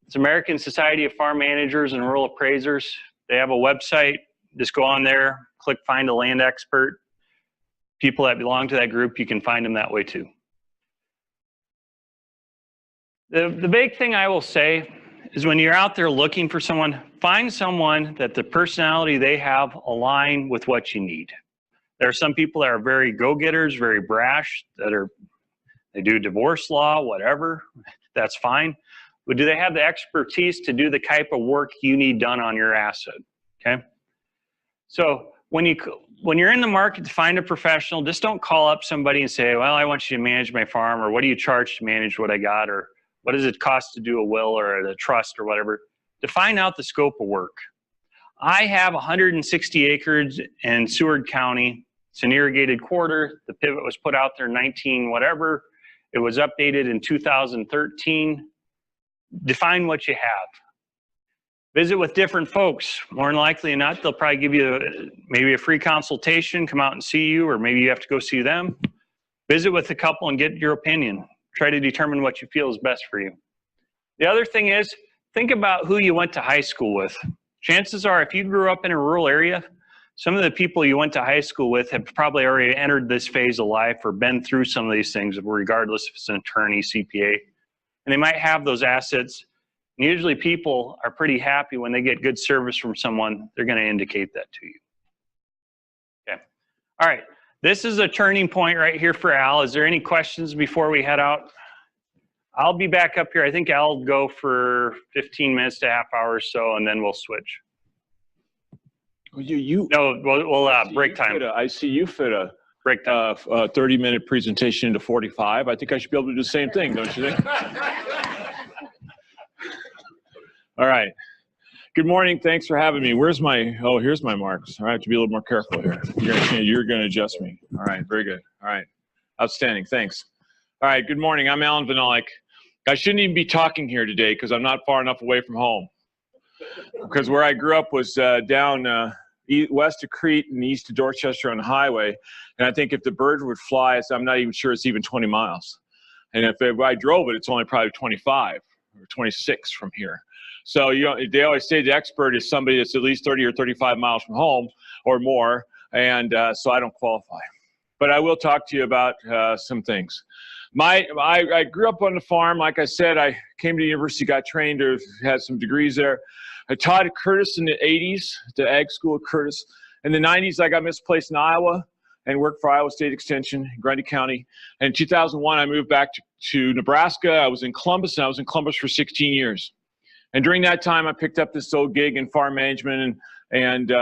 It's American Society of Farm Managers and Rural Appraisers. They have a website. Just go on there, click find a land expert. People that belong to that group, you can find them that way too. The big thing I will say is when you're out there looking for someone, find someone that the personality they have align with what you need. There are some people that are very go-getters, very brash, they do divorce law, whatever, that's fine. But do they have the expertise to do the type of work you need done on your asset, okay? So when you're in the market to find a professional, just don't call up somebody and say, well, I want you to manage my farm, or what do you charge to manage what I got, or what does it cost to do a will or a trust or whatever, to find out the scope of work. I have 160 acres in Seward County. It's an irrigated quarter. The pivot was put out there in 19 whatever. It was updated in 2013. Define what you have. Visit with different folks. More than likely than not, they'll probably give you maybe a free consultation, come out and see you, or maybe you have to go see them. Visit with a couple and get your opinion. Try to determine what you feel is best for you. The other thing is, think about who you went to high school with. Chances are, if you grew up in a rural area, some of the people you went to high school with have probably already entered this phase of life or been through some of these things, regardless if it's an attorney, CPA. And they might have those assets. And usually people are pretty happy when they get good service from someone, they're going to indicate that to you. Okay. All right. This is a turning point right here for Al. Is there any questions before we head out? I'll be back up here. I think Al will go for 15 minutes to a half hour or so, and then we'll switch. No, we'll break time. I see you fit a break time. 30-minute presentation into 45. I think I should be able to do the same thing, don't you think? All right. Good morning. Thanks for having me. Here's my marks. All right, I have to be a little more careful here. You're going to adjust me. All right, very good. All right, outstanding. Thanks. All right, good morning. I'm Allan Vyhnalek. I shouldn't even be talking here today because I'm not far enough away from home. Because where I grew up was down west of Crete and east of Dorchester on the highway. And I think if the bird would fly, I'm not even sure it's even 20 miles. And if I drove it, it's only probably 25 or 26 from here. So they always say the expert is somebody that's at least 30 or 35 miles from home or more. And so I don't qualify. But I will talk to you about some things. I grew up on the farm. Like I said, I came to the university, got trained, had some degrees there. I taught at Curtis in the 80s, the ag school at Curtis. In the 90s, I got misplaced in Iowa and worked for Iowa State Extension, Grundy County. And in 2001, I moved back to Nebraska. I was in Columbus, and I was in Columbus for 16 years. And during that time, I picked up this old gig in farm management and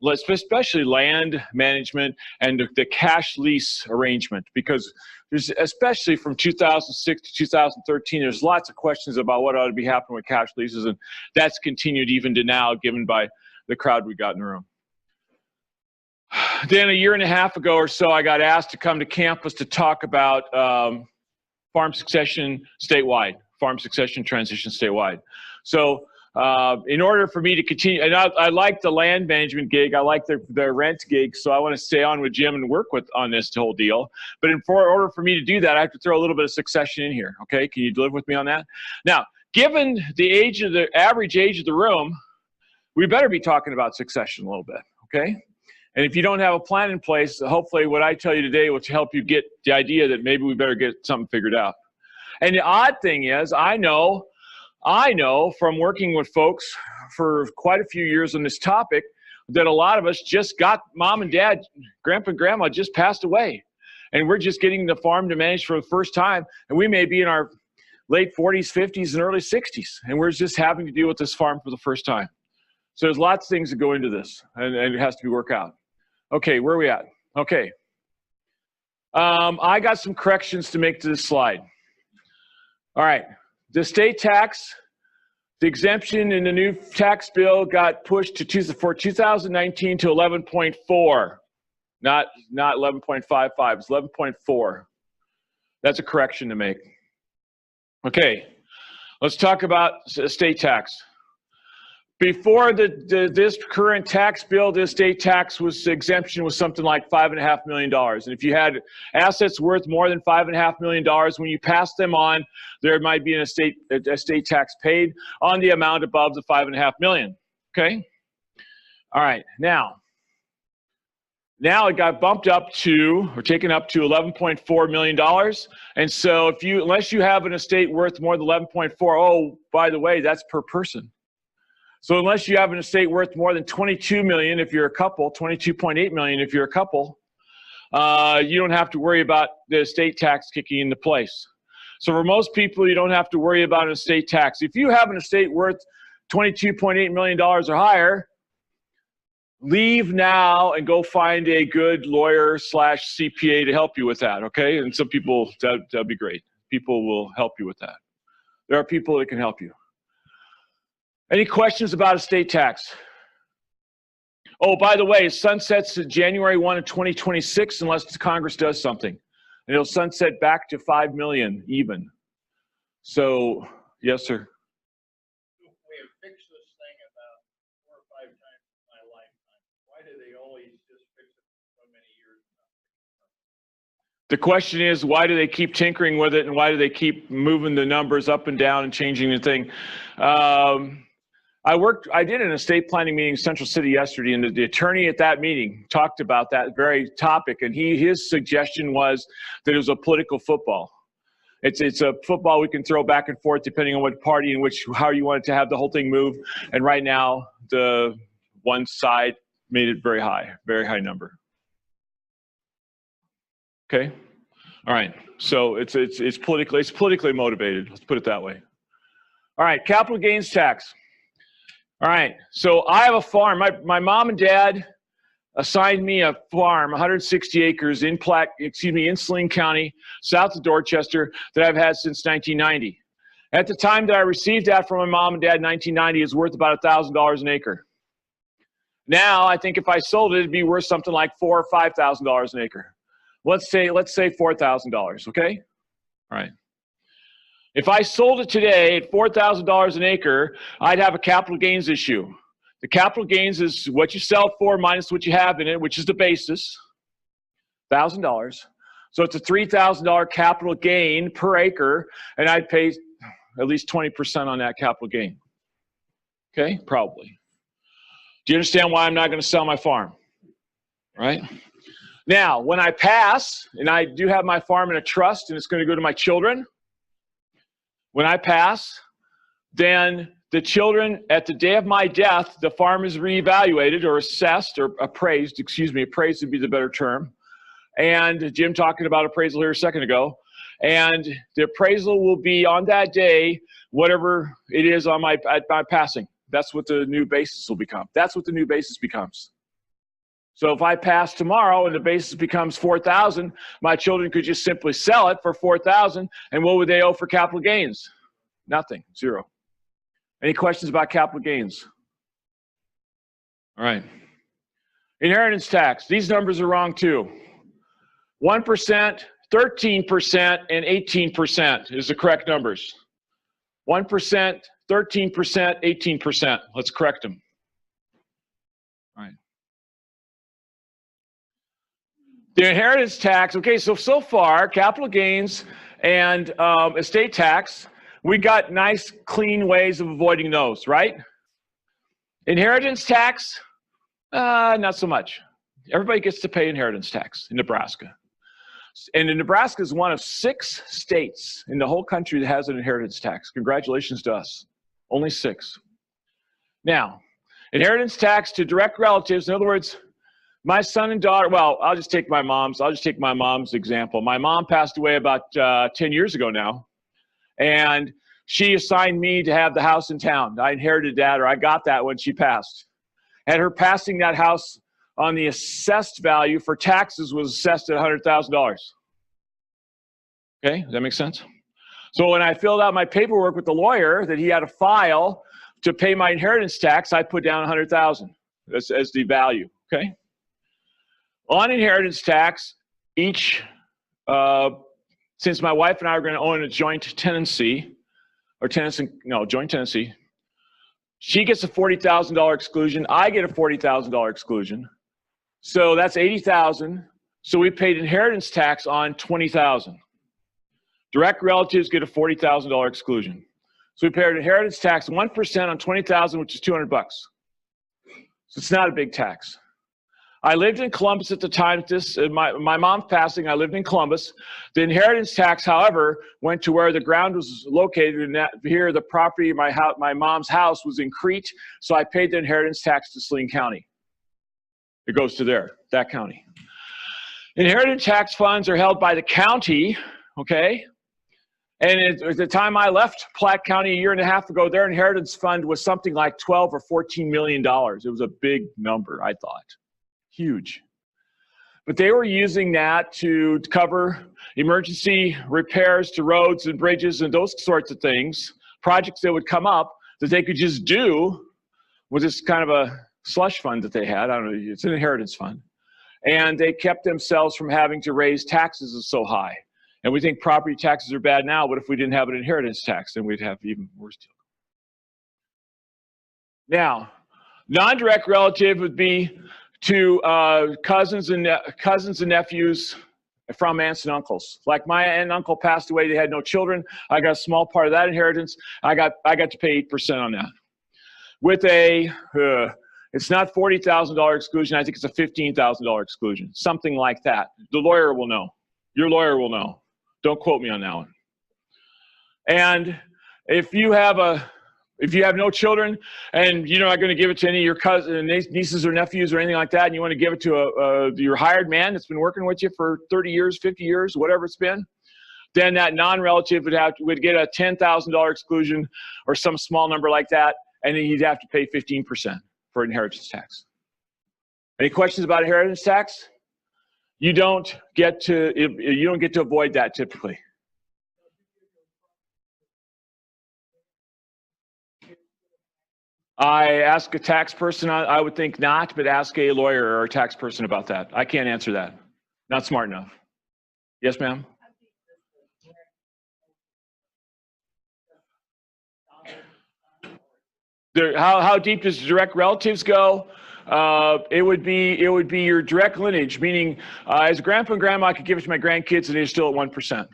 especially land management and the cash lease arrangement, because there's, especially from 2006 to 2013, there's lots of questions about what ought to be happening with cash leases, and that's continued even to now, given by the crowd we got in the room. Then a year and a half ago or so, I got asked to come to campus to talk about farm succession statewide, farm succession transition statewide. So in order for me to continue, and I like the land management gig, I like the rent gig, so I want to stay on with Jim and work on this whole deal. But in order for me to do that, I have to throw a little bit of succession in here. Okay, can you live with me on that? Now, given the average age of the room, we better be talking about succession a little bit. Okay. And if you don't have a plan in place, hopefully what I tell you today will help you get the idea that maybe we better get something figured out. And the odd thing is, I know from working with folks for quite a few years on this topic that a lot of us just got mom and dad, grandpa and grandma just passed away. And we're just getting the farm to manage for the first time. And we may be in our late 40s, 50s, and early 60s. And we're just having to deal with this farm for the first time. So there's lots of things that go into this, and it has to be worked out. Okay, where are we at? Okay. I got some corrections to make to this slide. All right, the state tax, the exemption in the new tax bill got pushed for 2019 to 11.4, not 11.55, it's 11.4. That's a correction to make. Okay, let's talk about state tax. Before this current tax bill, this state tax exemption was something like $5.5 million. And if you had assets worth more than $5.5 million, when you pass them on, there might be a state tax paid on the amount above the $5.5 million. Okay? All right. Now it got bumped up to, or taken up to $11.4 million. And so unless you have an estate worth more than 11.4, oh, by the way, that's per person. So unless you have an estate worth more than 22 million if you're a couple, 22.8 million if you're a couple, you don't have to worry about the estate tax kicking into place. So for most people, you don't have to worry about an estate tax. If you have an estate worth $22.8 million or higher, leave now and go find a good lawyer / CPA to help you with that, okay? And some people, that'd be great. People will help you with that. There are people that can help you. Any questions about estate tax? Oh, by the way, it sunsets January 1 of 2026 unless the Congress does something. And it'll sunset back to 5 million even. So, yes, sir. We have fixed this thing about 4 or 5 times in my lifetime. Why do they always just fix it for so many years? The question is, why do they keep tinkering with it, and why do they keep moving the numbers up and down and changing the thing? I did an estate planning meeting in Central City yesterday, and the attorney at that meeting talked about that very topic, and his suggestion was that it was a political football. It's a football we can throw back and forth depending on what party and how you want it to have the whole thing move. And right now, the one side made it very high number. Okay, all right. So it's politically motivated. Let's put it that way. All right, capital gains tax. All right, so I have a farm. My mom and dad assigned me a farm, 160 acres in Saline County, south of Dorchester, that I've had since 1990. At the time that I received that from my mom and dad in 1990, it was worth about $1,000 an acre. Now, I think if I sold it, it'd be worth something like $4,000 or $5,000 an acre. Let's say $4,000, okay? All right. If I sold it today at $4,000 an acre, I'd have a capital gains issue. The capital gains is what you sell for minus what you have in it, which is the basis, $1,000. So it's a $3,000 capital gain per acre, and I'd pay at least 20% on that capital gain. Okay, probably. Do you understand why I'm not going to sell my farm? Right? Now, when I pass, and I do have my farm in a trust, and it's going to go to my children, when I pass, then the children, at the day of my death, the farm is reevaluated or assessed or appraised, appraised would be the better term. And Jim talking about appraisal here a second ago. And the appraisal will be on that day, whatever it is at my passing. That's what the new basis will become. That's what the new basis becomes. So if I pass tomorrow and the basis becomes $4,000, my children could just simply sell it for $4,000, and what would they owe for capital gains? Nothing, zero. Any questions about capital gains? All right. Inheritance tax. These numbers are wrong too. 1%, 13%, and 18% is the correct numbers. 1%, 13%, 18%. Let's correct them. All right. The inheritance tax, okay, so far, capital gains and estate tax, we got nice, clean ways of avoiding those, right? Inheritance tax, not so much. Everybody gets to pay inheritance tax in Nebraska. And Nebraska is one of 6 states in the whole country that has an inheritance tax. Congratulations to us. Only 6. Now, inheritance tax to direct relatives, in other words, my son and daughter, well, I'll just take my mom's example. My mom passed away about 10 years ago now, and she assigned me to have the house in town. I inherited that, or I got that when she passed. And her passing that house on the assessed value for taxes was assessed at $100,000. Okay, does that make sense? So when I filled out my paperwork with the lawyer that he had to file to pay my inheritance tax, I put down $100,000 as the value, okay? On inheritance tax, since my wife and I are going to own a joint tenancy, joint tenancy, she gets a $40,000 exclusion, I get a $40,000 exclusion. So that's $80,000. So we paid inheritance tax on $20,000. Direct relatives get a $40,000 exclusion. So we paid inheritance tax 1% on $20,000, which is $200 bucks. So it's not a big tax. I lived in Columbus at the time. My mom's passing, I lived in Columbus. The inheritance tax, however, went to where the ground was located. And here, the property, my mom's house was in Crete, so I paid the inheritance tax to Saline County. It goes to that county. Inheritance tax funds are held by the county, okay? And at the time I left Platte County a year and a half ago, their inheritance fund was something like $12 or $14 million. It was a big number, I thought. Huge. But they were using that to cover emergency repairs to roads and bridges and those sorts of things, projects that would come up that they could just do with this kind of a slush fund that they had. I don't know, it's an inheritance fund. And they kept themselves from having to raise taxes so high. And we think property taxes are bad now, but if we didn't have an inheritance tax, then we'd have even worse deal. Now, non-direct relative would be to cousins and nephews from aunts and uncles. Like my aunt and uncle passed away, they had no children. I got a small part of that inheritance. I got to pay 8% on that. With it's not $40,000 exclusion. I think it's a $15,000 exclusion, something like that. The lawyer will know. Your lawyer will know. Don't quote me on that one. And if you have no children and you're not going to give it to any of your cousins, nieces or nephews or anything like that, and you want to give it to your hired man that's been working with you for 30 years, 50 years, whatever it's been, then that non-relative would get a $10,000 exclusion or some small number like that, and then you'd have to pay 15% for inheritance tax. Any questions about inheritance tax? You don't get to avoid that typically. I ask a tax person, I would think not, but ask a lawyer or a tax person about that. I can't answer that. Not smart enough. Yes, ma'am? How deep does direct relatives go? It would be your direct lineage, meaning as grandpa and grandma, I could give it to my grandkids and they're still at 1%.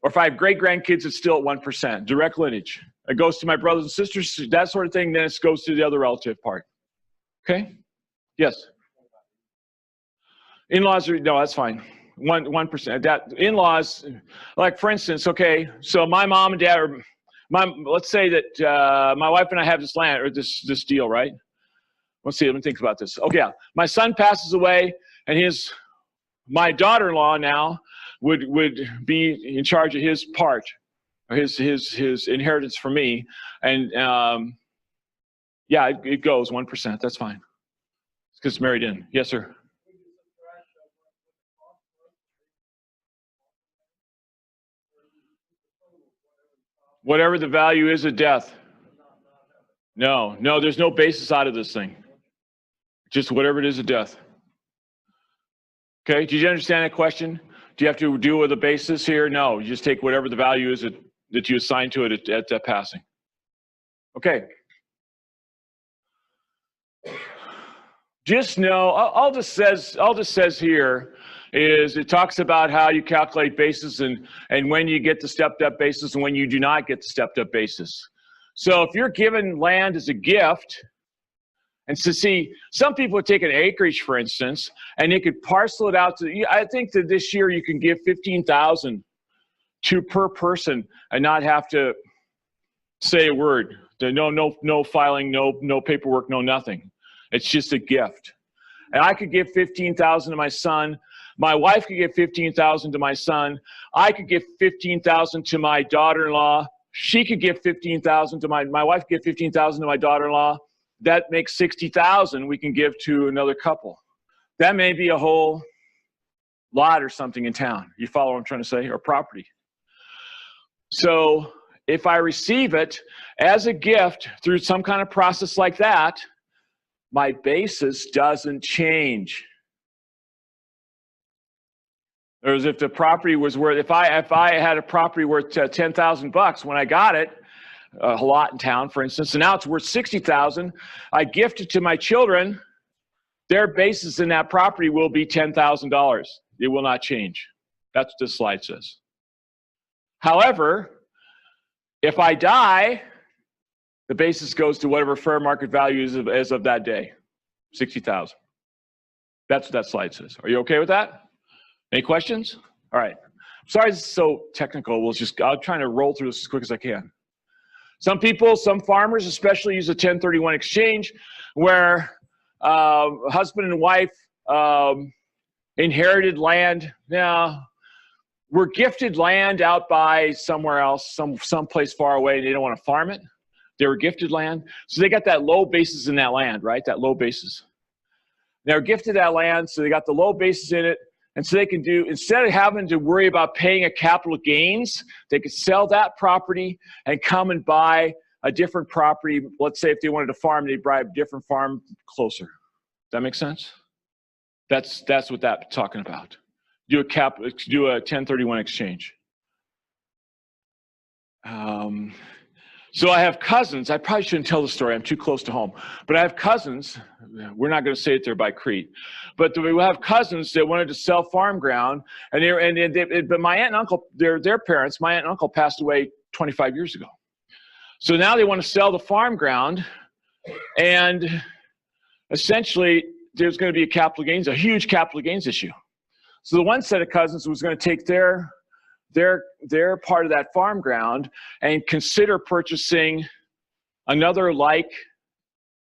Or if I have great-grandkids, it's still at 1%. Direct lineage. It goes to my brothers and sisters, that sort of thing, then it goes to the other relative part. Okay? Yes? In-laws are, no, that's fine. 1%. That in-laws, like for instance, okay, so my mom and dad, let's say that my wife and I have this land, or this deal, right? Let me think about this. Okay, yeah. My son passes away, and my daughter-in-law now would be in charge of his part, or his inheritance from me, and yeah, it goes 1%. That's fine. It's because it's married in. Yes, sir. Whatever the value is at death. No, there's no basis out of this thing. Just whatever it is at death. Okay, did you understand that question? Do you have to deal with a basis here? No, you just take whatever the value is that you assign to it at that passing. Okay. Just know, all this says here is it talks about how you calculate basis and when you get the stepped up basis and when you do not get the stepped up basis. So if you're given land as a gift, and so see, some people would take an acreage, for instance, and they could parcel it out to, I think that this year you can give $15,000 to per person and not have to say a word. No filing, no paperwork, no nothing. It's just a gift. And I could give $15,000 to my son. My wife could give $15,000 to my son. I could give $15,000 to my daughter-in-law. She could give $15,000 to my wife could give $15,000 to my daughter-in-law. That makes $60,000 we can give to another couple. That may be a whole lot or something in town. You follow what I'm trying to say? Or property. So if I receive it as a gift through some kind of process like that, my basis doesn't change. Whereas if the property was worth, if I had a property worth $10,000 when I got it, a lot in town, for instance, and now it's worth $60,000, I gift it to my children, their basis in that property will be $10,000. It will not change. That's what this slide says. However, if I die, the basis goes to whatever fair market value is as of that day, $60,000. That's what that slide says. Are you okay with that? Any questions? All right. Sorry this is so technical. I'm trying to roll through this as quick as I can. Some people, some farmers especially, use a 1031 exchange where husband and wife inherited land. Now, were gifted land out by somewhere else, someplace far away. They don't want to farm it. They were gifted land. So they got that low basis in that land, right? That low basis. They were gifted that land, so they got the low basis in it. And so they can do, instead of having to worry about paying a capital gains, they could sell that property and come and buy a different property. Let's say if they wanted to farm, they'd buy a different farm closer. Does that make sense? That's what that's talking about. Do a 1031 exchange. So I have cousins. I probably shouldn't tell the story. I'm too close to home. But I have cousins. We're not going to say it there by Crete. But we have cousins that wanted to sell farm ground. But my aunt and uncle, their parents, my aunt and uncle passed away 25 years ago. So now they want to sell the farm ground. And essentially, there's going to be a huge capital gains issue. So the one set of cousins was going to take their part of that farm ground and consider purchasing another like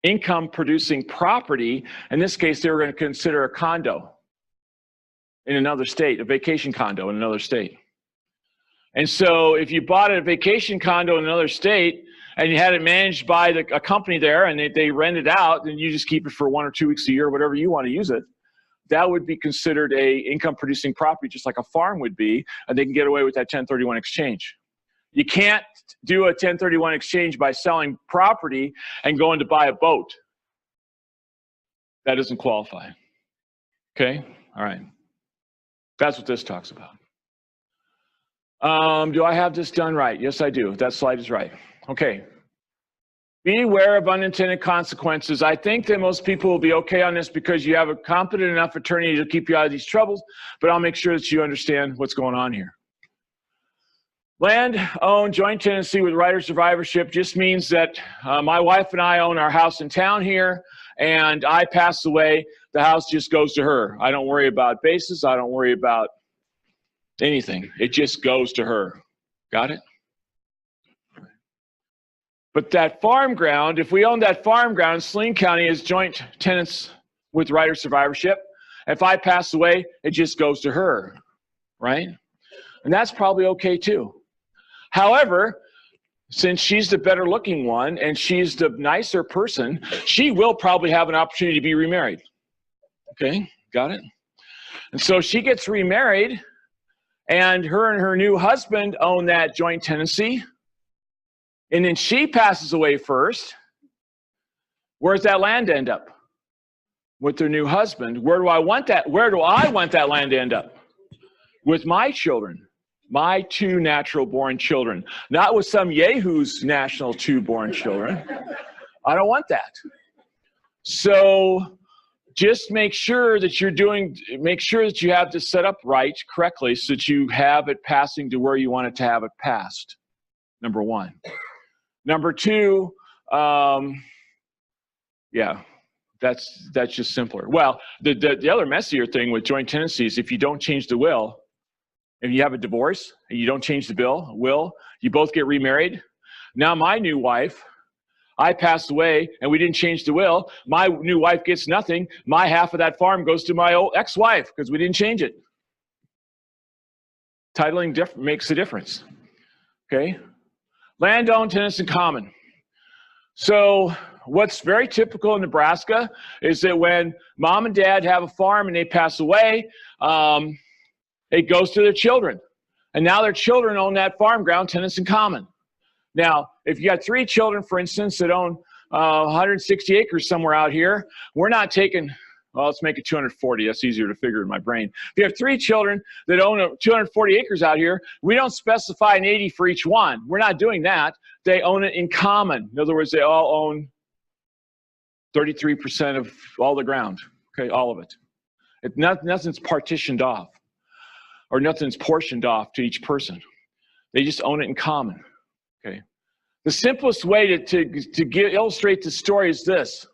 income producing property. In this case, they were going to consider a condo in another state, a vacation condo in another state. And so if you bought a vacation condo in another state and you had it managed by a company there and they rent it out, then you just keep it for 1 or 2 weeks a year, whatever you want to use it. That would be considered a income producing property, just like a farm would be, and they can get away with that 1031 exchange. You can't do a 1031 exchange by selling property and going to buy a boat. That doesn't qualify. Okay? All right. That's what this talks about. Do I have this done right? Yes, I do. That slide is right. Okay. Beware of unintended consequences. I think that most people will be okay on this because you have a competent enough attorney to keep you out of these troubles, but I'll make sure that you understand what's going on here. Land owned joint tenancy with right of survivorship just means that my wife and I own our house in town here, and I pass away, the house just goes to her. I don't worry about basis. I don't worry about anything. It just goes to her. Got it? But that farm ground, if we own that farm ground, Saline County is joint tenants with right of survivorship. If I pass away, it just goes to her, right? And that's probably okay too. However, since she's the better looking one and she's the nicer person, she will probably have an opportunity to be remarried. Okay, got it? And so she gets remarried and her new husband own that joint tenancy. And then she passes away first. Where's that land end up? With their new husband. Where do I want that? Where do I want that land to end up? With my children. My 2 natural-born children. Not with some Yahoo's national 2-born children. I don't want that. So just make sure that make sure that you have this set up right, correctly, so that you have it passing to where you want it to have it passed. Number 1. Number 2, yeah, that's just simpler. Well, the other messier thing with joint tenancies, if you don't change the will, if you have a divorce and you don't change the will, you both get remarried. Now my new wife, I passed away and we didn't change the will. My new wife gets nothing. My half of that farm goes to my old ex-wife because we didn't change it. Titling makes a difference. Okay? Land-owned tenants in common. So what's very typical in Nebraska is that when mom and dad have a farm and they pass away, it goes to their children. And now their children own that farm ground, tenants in common. Now, if you got 3 children, for instance, that own 160 acres somewhere out here, we're not taking, well, let's make it 240. That's easier to figure in my brain. If you have 3 children that own 240 acres out here, we don't specify an 80 for each one. We're not doing that. They own it in common. In other words, they all own 33% of all the ground, okay, all of it. Nothing's partitioned off or nothing's portioned off to each person. They just own it in common. Okay. The simplest way to illustrate the story is this.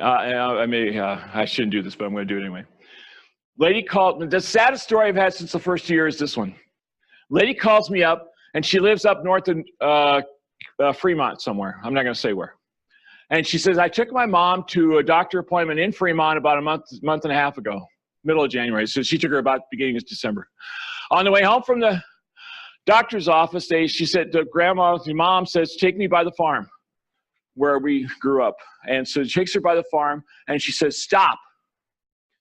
I shouldn't do this, but I'm going to do it anyway. Lady called. The saddest story I've had since the first year is this one. Lady calls me up, and she lives up north in Fremont somewhere. I'm not going to say where. And she says, I took my mom to a doctor appointment in Fremont about a month and a half ago, middle of January. So she took her about the beginning of December. On the way home from the doctor's office, she said to grandma, your mom says, take me by the farm where we grew up. And so she takes her by the farm and she says, stop.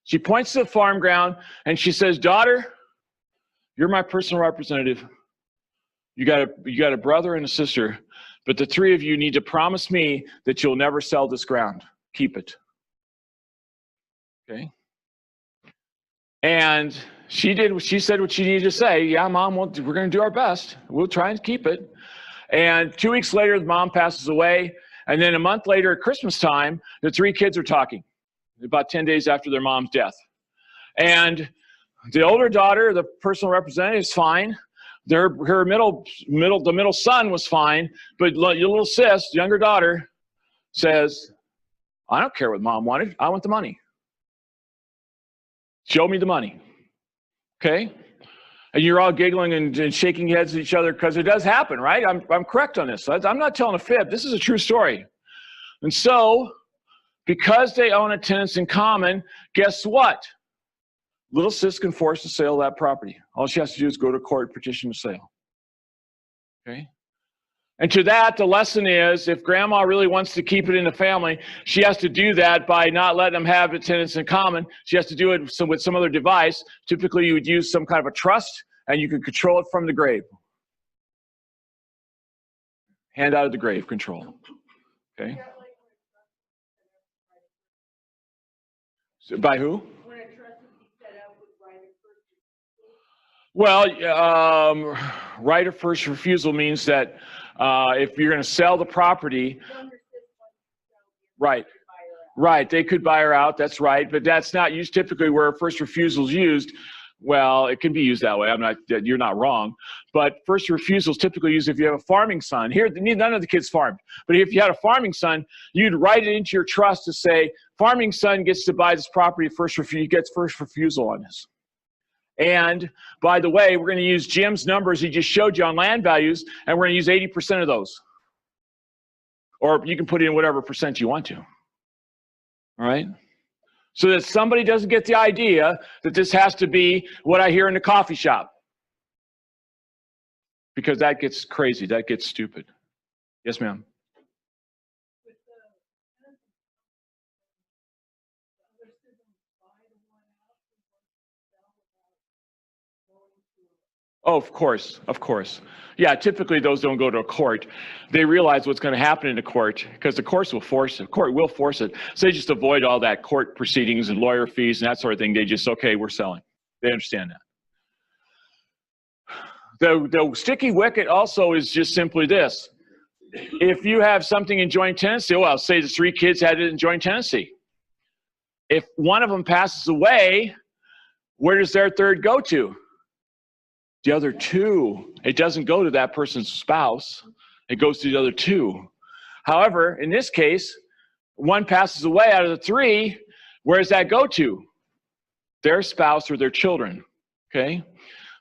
She points to the farm ground and she says, daughter, you're my personal representative. You got a brother and a sister, but the 3 of you need to promise me that you'll never sell this ground. Keep it. Okay? And she said what she needed to say. Yeah, Mom, we're going to do our best. We'll try and keep it. And 2 weeks later, the mom passes away. And then a month later at Christmas time, the 3 kids are talking, about 10 days after their mom's death. And the older daughter, the personal representative, is fine. Her middle son was fine. But your little sis, younger daughter, says, I don't care what Mom wanted. I want the money. Show me the money. Okay? And you're all giggling and shaking heads at each other because it does happen, right? I'm correct on this. I'm not telling a fib. This is a true story. And so, because they own a tenants in common, guess what? Little sis can force the sale of that property. All she has to do is go to court, petition the sale. Okay? And to that, the lesson is, if grandma really wants to keep it in the family, she has to do that by not letting them have the tenants in common. She has to do it with some other device. Typically, you would use some kind of a trust, and you can control it from the grave. Hand out of the grave control. Okay? So by who? Well, right of first refusal means that if you're going to sell the property, right, they could buy her out. That's right, but that's not used typically where first refusal is used. Well, it can be used that way. You're not wrong, but first refusal is typically used if you have a farming son. Here, none of the kids farmed, but if you had a farming son, you'd write it into your trust to say, farming son gets to buy this property he gets first refusal on this. And by the way, we're going to use Jim's numbers he just showed you on land values, and we're going to use 80% of those. Or you can put in whatever percent you want to. All right? So that somebody doesn't get the idea that this has to be what I hear in the coffee shop. Because that gets crazy. That gets stupid. Yes, ma'am. Oh, of course, of course. Yeah, typically those don't go to a court. They realize what's going to happen in the court because the court will force it. So they just avoid all that court proceedings and lawyer fees and that sort of thing. They just, okay, we're selling. They understand that. The sticky wicket also is just simply this. If you have something in joint tenancy, well, say the 3 kids had it in joint tenancy. If one of them passes away, where does their third go to? The other 2. It doesn't go to that person's spouse. It goes to the other 2. However, in this case, one passes away out of the 3. Where does that go to? Their spouse or their children. Okay?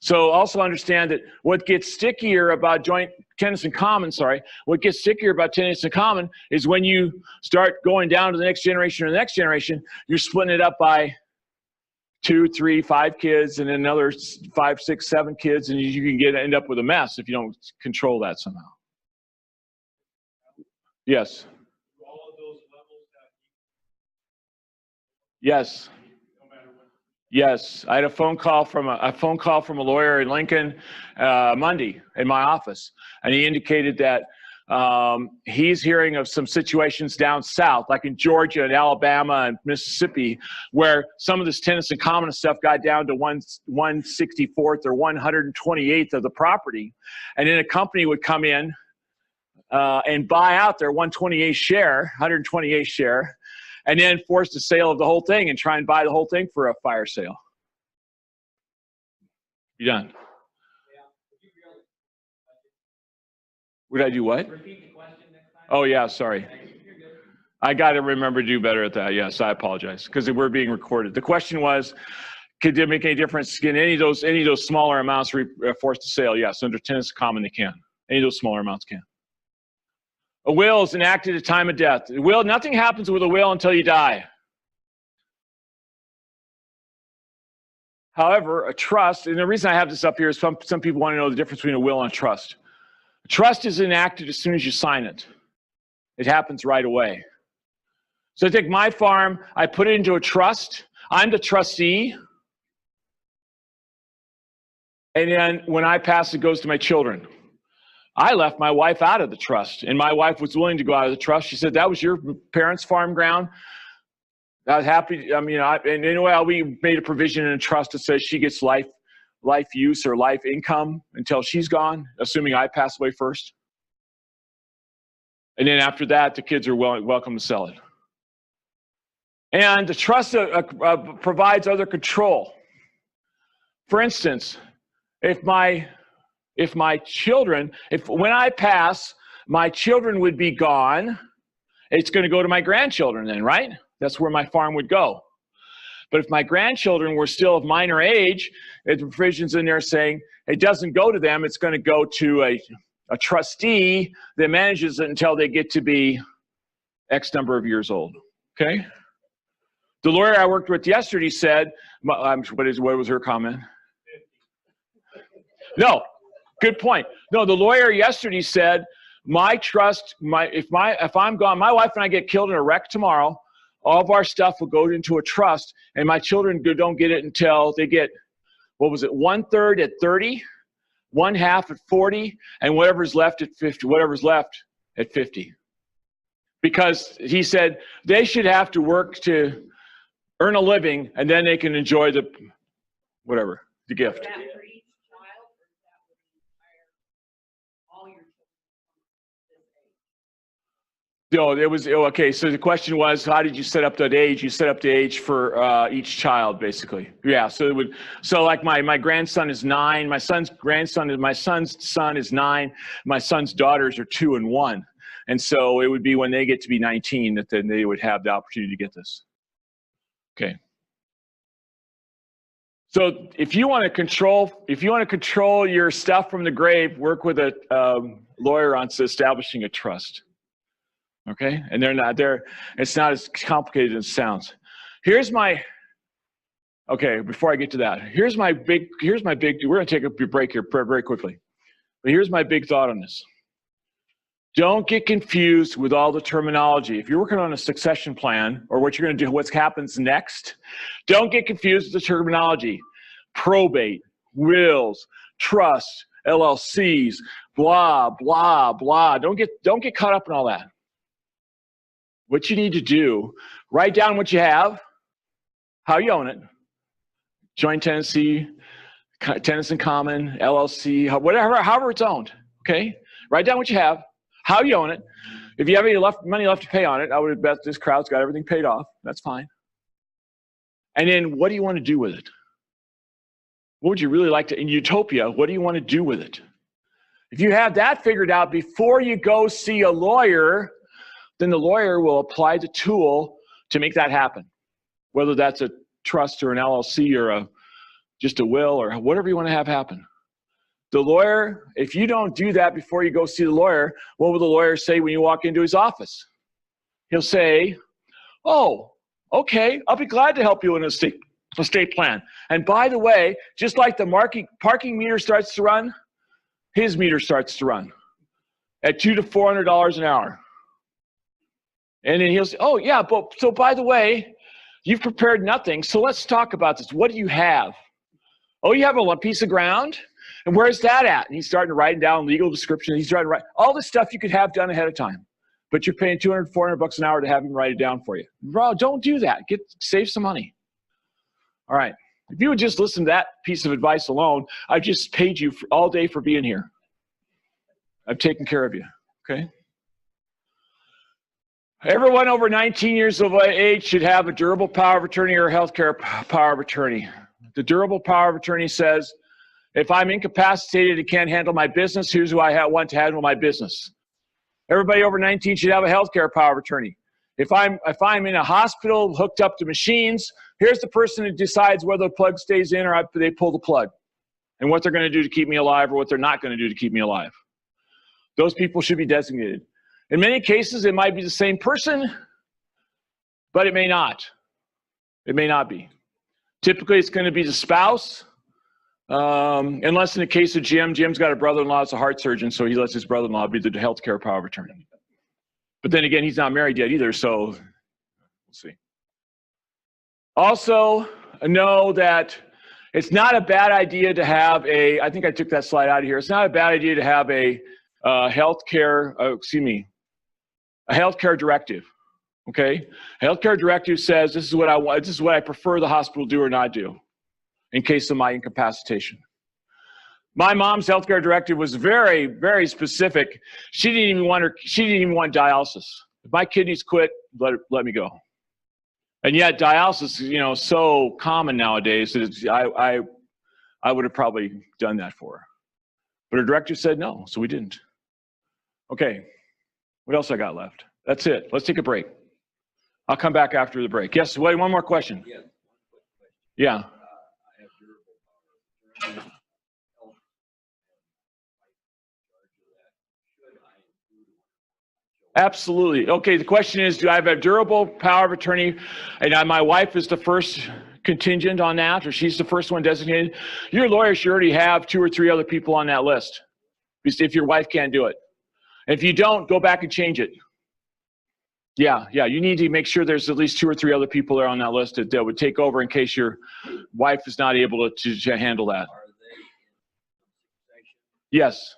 So also understand that what gets stickier about joint tenants in common, what gets stickier about tenants in common is when you start going down to the next generation or the next generation, you're splitting it up by 2, 3, 5 kids, and then another 5, 6, 7 kids, and you can end up with a mess if you don't control that somehow. Yes. All of those levels have Yes. no matter what. Yes. I had a phone call from a lawyer in Lincoln Monday in my office, and he indicated that he's hearing of some situations down south, like in Georgia and Alabama and Mississippi, where some of this tenants in common stuff got down to 1/64 or 128th of the property, and then a company would come in and buy out their 128 share, and then force the sale of the whole thing and try and buy the whole thing for a fire sale. You done? Would I do what? Repeat the question next time. Oh, yeah, sorry. I got to remember to do better at that. Yes, I apologize, because we're being recorded. The question was, could it make any difference? Can any of those smaller amounts force the sale? Yes, under tenants in common, they can. Any of those smaller amounts can. A will is enacted at the time of death. A will, nothing happens with a will until you die. However, a trust, and the reason I have this up here is some people want to know the difference between a will and a trust. A trust is enacted as soon as you sign it. It happens right away. So I take my farm, I put it into a trust. I'm the trustee. And then when I pass, it goes to my children. I left my wife out of the trust, and my wife was willing to go out of the trust. She said, that was your parents' farm ground. I was happy. I mean, and anyway, we made a provision in a trust that says she gets life use or life income until she's gone, assuming I pass away first. And then after that, the kids are welcome to sell it. And the trust provides other control. For instance, when I pass, my children would be gone, it's going to go to my grandchildren then, right? That's where my farm would go. But if my grandchildren were still of minor age, there's provisions in there saying it doesn't go to them, it's going to go to a trustee that manages it until they get to be X number of years old, okay? The lawyer I worked with yesterday said, what was her comment? No, good point. No, the lawyer yesterday said, my trust, if I'm gone, my wife and I get killed in a wreck tomorrow, all of our stuff will go into a trust, and my children don't get it until they get, 1/3 at 30, 1/2 at 40, and whatever's left at 50. Because he said they should have to work to earn a living, and then they can enjoy the gift. No, it was okay. So the question was, how did you set up that age? You set up the age for each child, basically. Yeah. So like my grandson is 9. My son's son is 9. My son's daughters are 2 and 1, and so it would be when they get to be 19 that then they would have the opportunity to get this. Okay. So if you want to control your stuff from the grave, work with a lawyer on establishing a trust. Okay, and it's not as complicated as it sounds. Before I get to that, we're going to take a break here very quickly. But here's my big thought on this. Don't get confused with all the terminology. If you're working on a succession plan or what you're going to do, what happens next, don't get confused with the terminology. Probate, wills, trust, LLCs, blah, blah, blah. Don't get caught up in all that. What you need to do, write down what you have, how you own it, joint tenancy, tenants in common, LLC, however it's owned, okay? Write down what you have, how you own it. If you have any money left to pay on it, I would bet this crowd's got everything paid off. That's fine. And then what do you want to do with it? What would you really like to, in utopia, what do you want to do with it? If you have that figured out before you go see a lawyer, then the lawyer will apply the tool to make that happen. Whether that's a trust or an LLC or just a will or whatever you want to have happen. The lawyer, if you don't do that before you go see the lawyer, what will the lawyer say when you walk into his office? He'll say, oh, okay, I'll be glad to help you in an estate plan. And by the way, just like the parking meter starts to run, his meter starts to run at $200 to $400 an hour. And then he'll say, oh yeah, but so by the way, you've prepared nothing, so let's talk about this. What do you have? Oh, you have a piece of ground? And where's that at? And he's starting to write down legal description. He's trying to write all the stuff you could have done ahead of time. But you're paying $200, $400 an hour to have him write it down for you. Bro, don't do that. Save some money. All right. If you would just listen to that piece of advice alone, I've just paid you all day for being here. I've taken care of you. Okay? Everyone over 19 years of age should have a durable power of attorney or a healthcare power of attorney. The durable power of attorney says, if I'm incapacitated and can't handle my business, here's who I want to handle my business. Everybody over 19 should have a healthcare power of attorney. If I'm in a hospital hooked up to machines, here's the person who decides whether the plug stays in or they pull the plug, and what they're going to do to keep me alive or what they're not going to do to keep me alive. Those people should be designated. In many cases, it might be the same person, but it may not. It may not be. Typically, it's going to be the spouse, unless in the case of Jim, Jim's got a brother-in-law that's a heart surgeon, so he lets his brother-in-law be the healthcare power of attorney. But then again, he's not married yet either, so we'll see. Also, know that it's not a bad idea to have I think I took that slide out of here. It's not a bad idea to have a healthcare directive. Okay, a healthcare directive says this is what I want. This is what I prefer the hospital do or not do, in case of my incapacitation. My mom's healthcare directive was very, very specific. She didn't even want dialysis. If my kidneys quit, let me go. And yet dialysis is so common nowadays that I would have probably done that for her. But her director said no, so we didn't. Okay, what else I got left? That's it. Let's take a break. I'll come back after the break. Yes, wait, one more question. Yeah, one quick question. Yeah. I have durable power. Absolutely. Okay, the question is, do I have a durable power of attorney? And my wife is the first contingent on that, or she's the first one designated. Your lawyer should already have 2 or 3 other people on that list, if your wife can't do it. And if you don't, go back and change it. Yeah, you need to make sure there's at least 2 or 3 other people there on that list that would take over in case your wife is not able to handle that. Are they in section? Yes.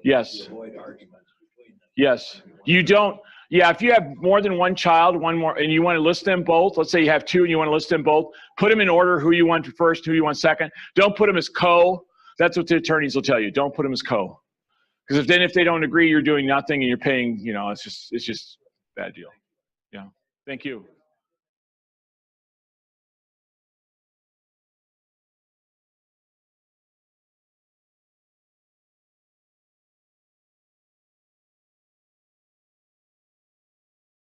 Yes. To avoid arguments between them. Yes. You don't. Yeah, if you have more than one child, one more, and you want to list them both, let's say you have 2 and you want to list them both, put them in order, who you want first, who you want second. Don't put them as co. That's what the attorneys will tell you. Don't put them as co. Because if they don't agree, you're doing nothing and you're paying, it's just a bad deal. Yeah. Thank you.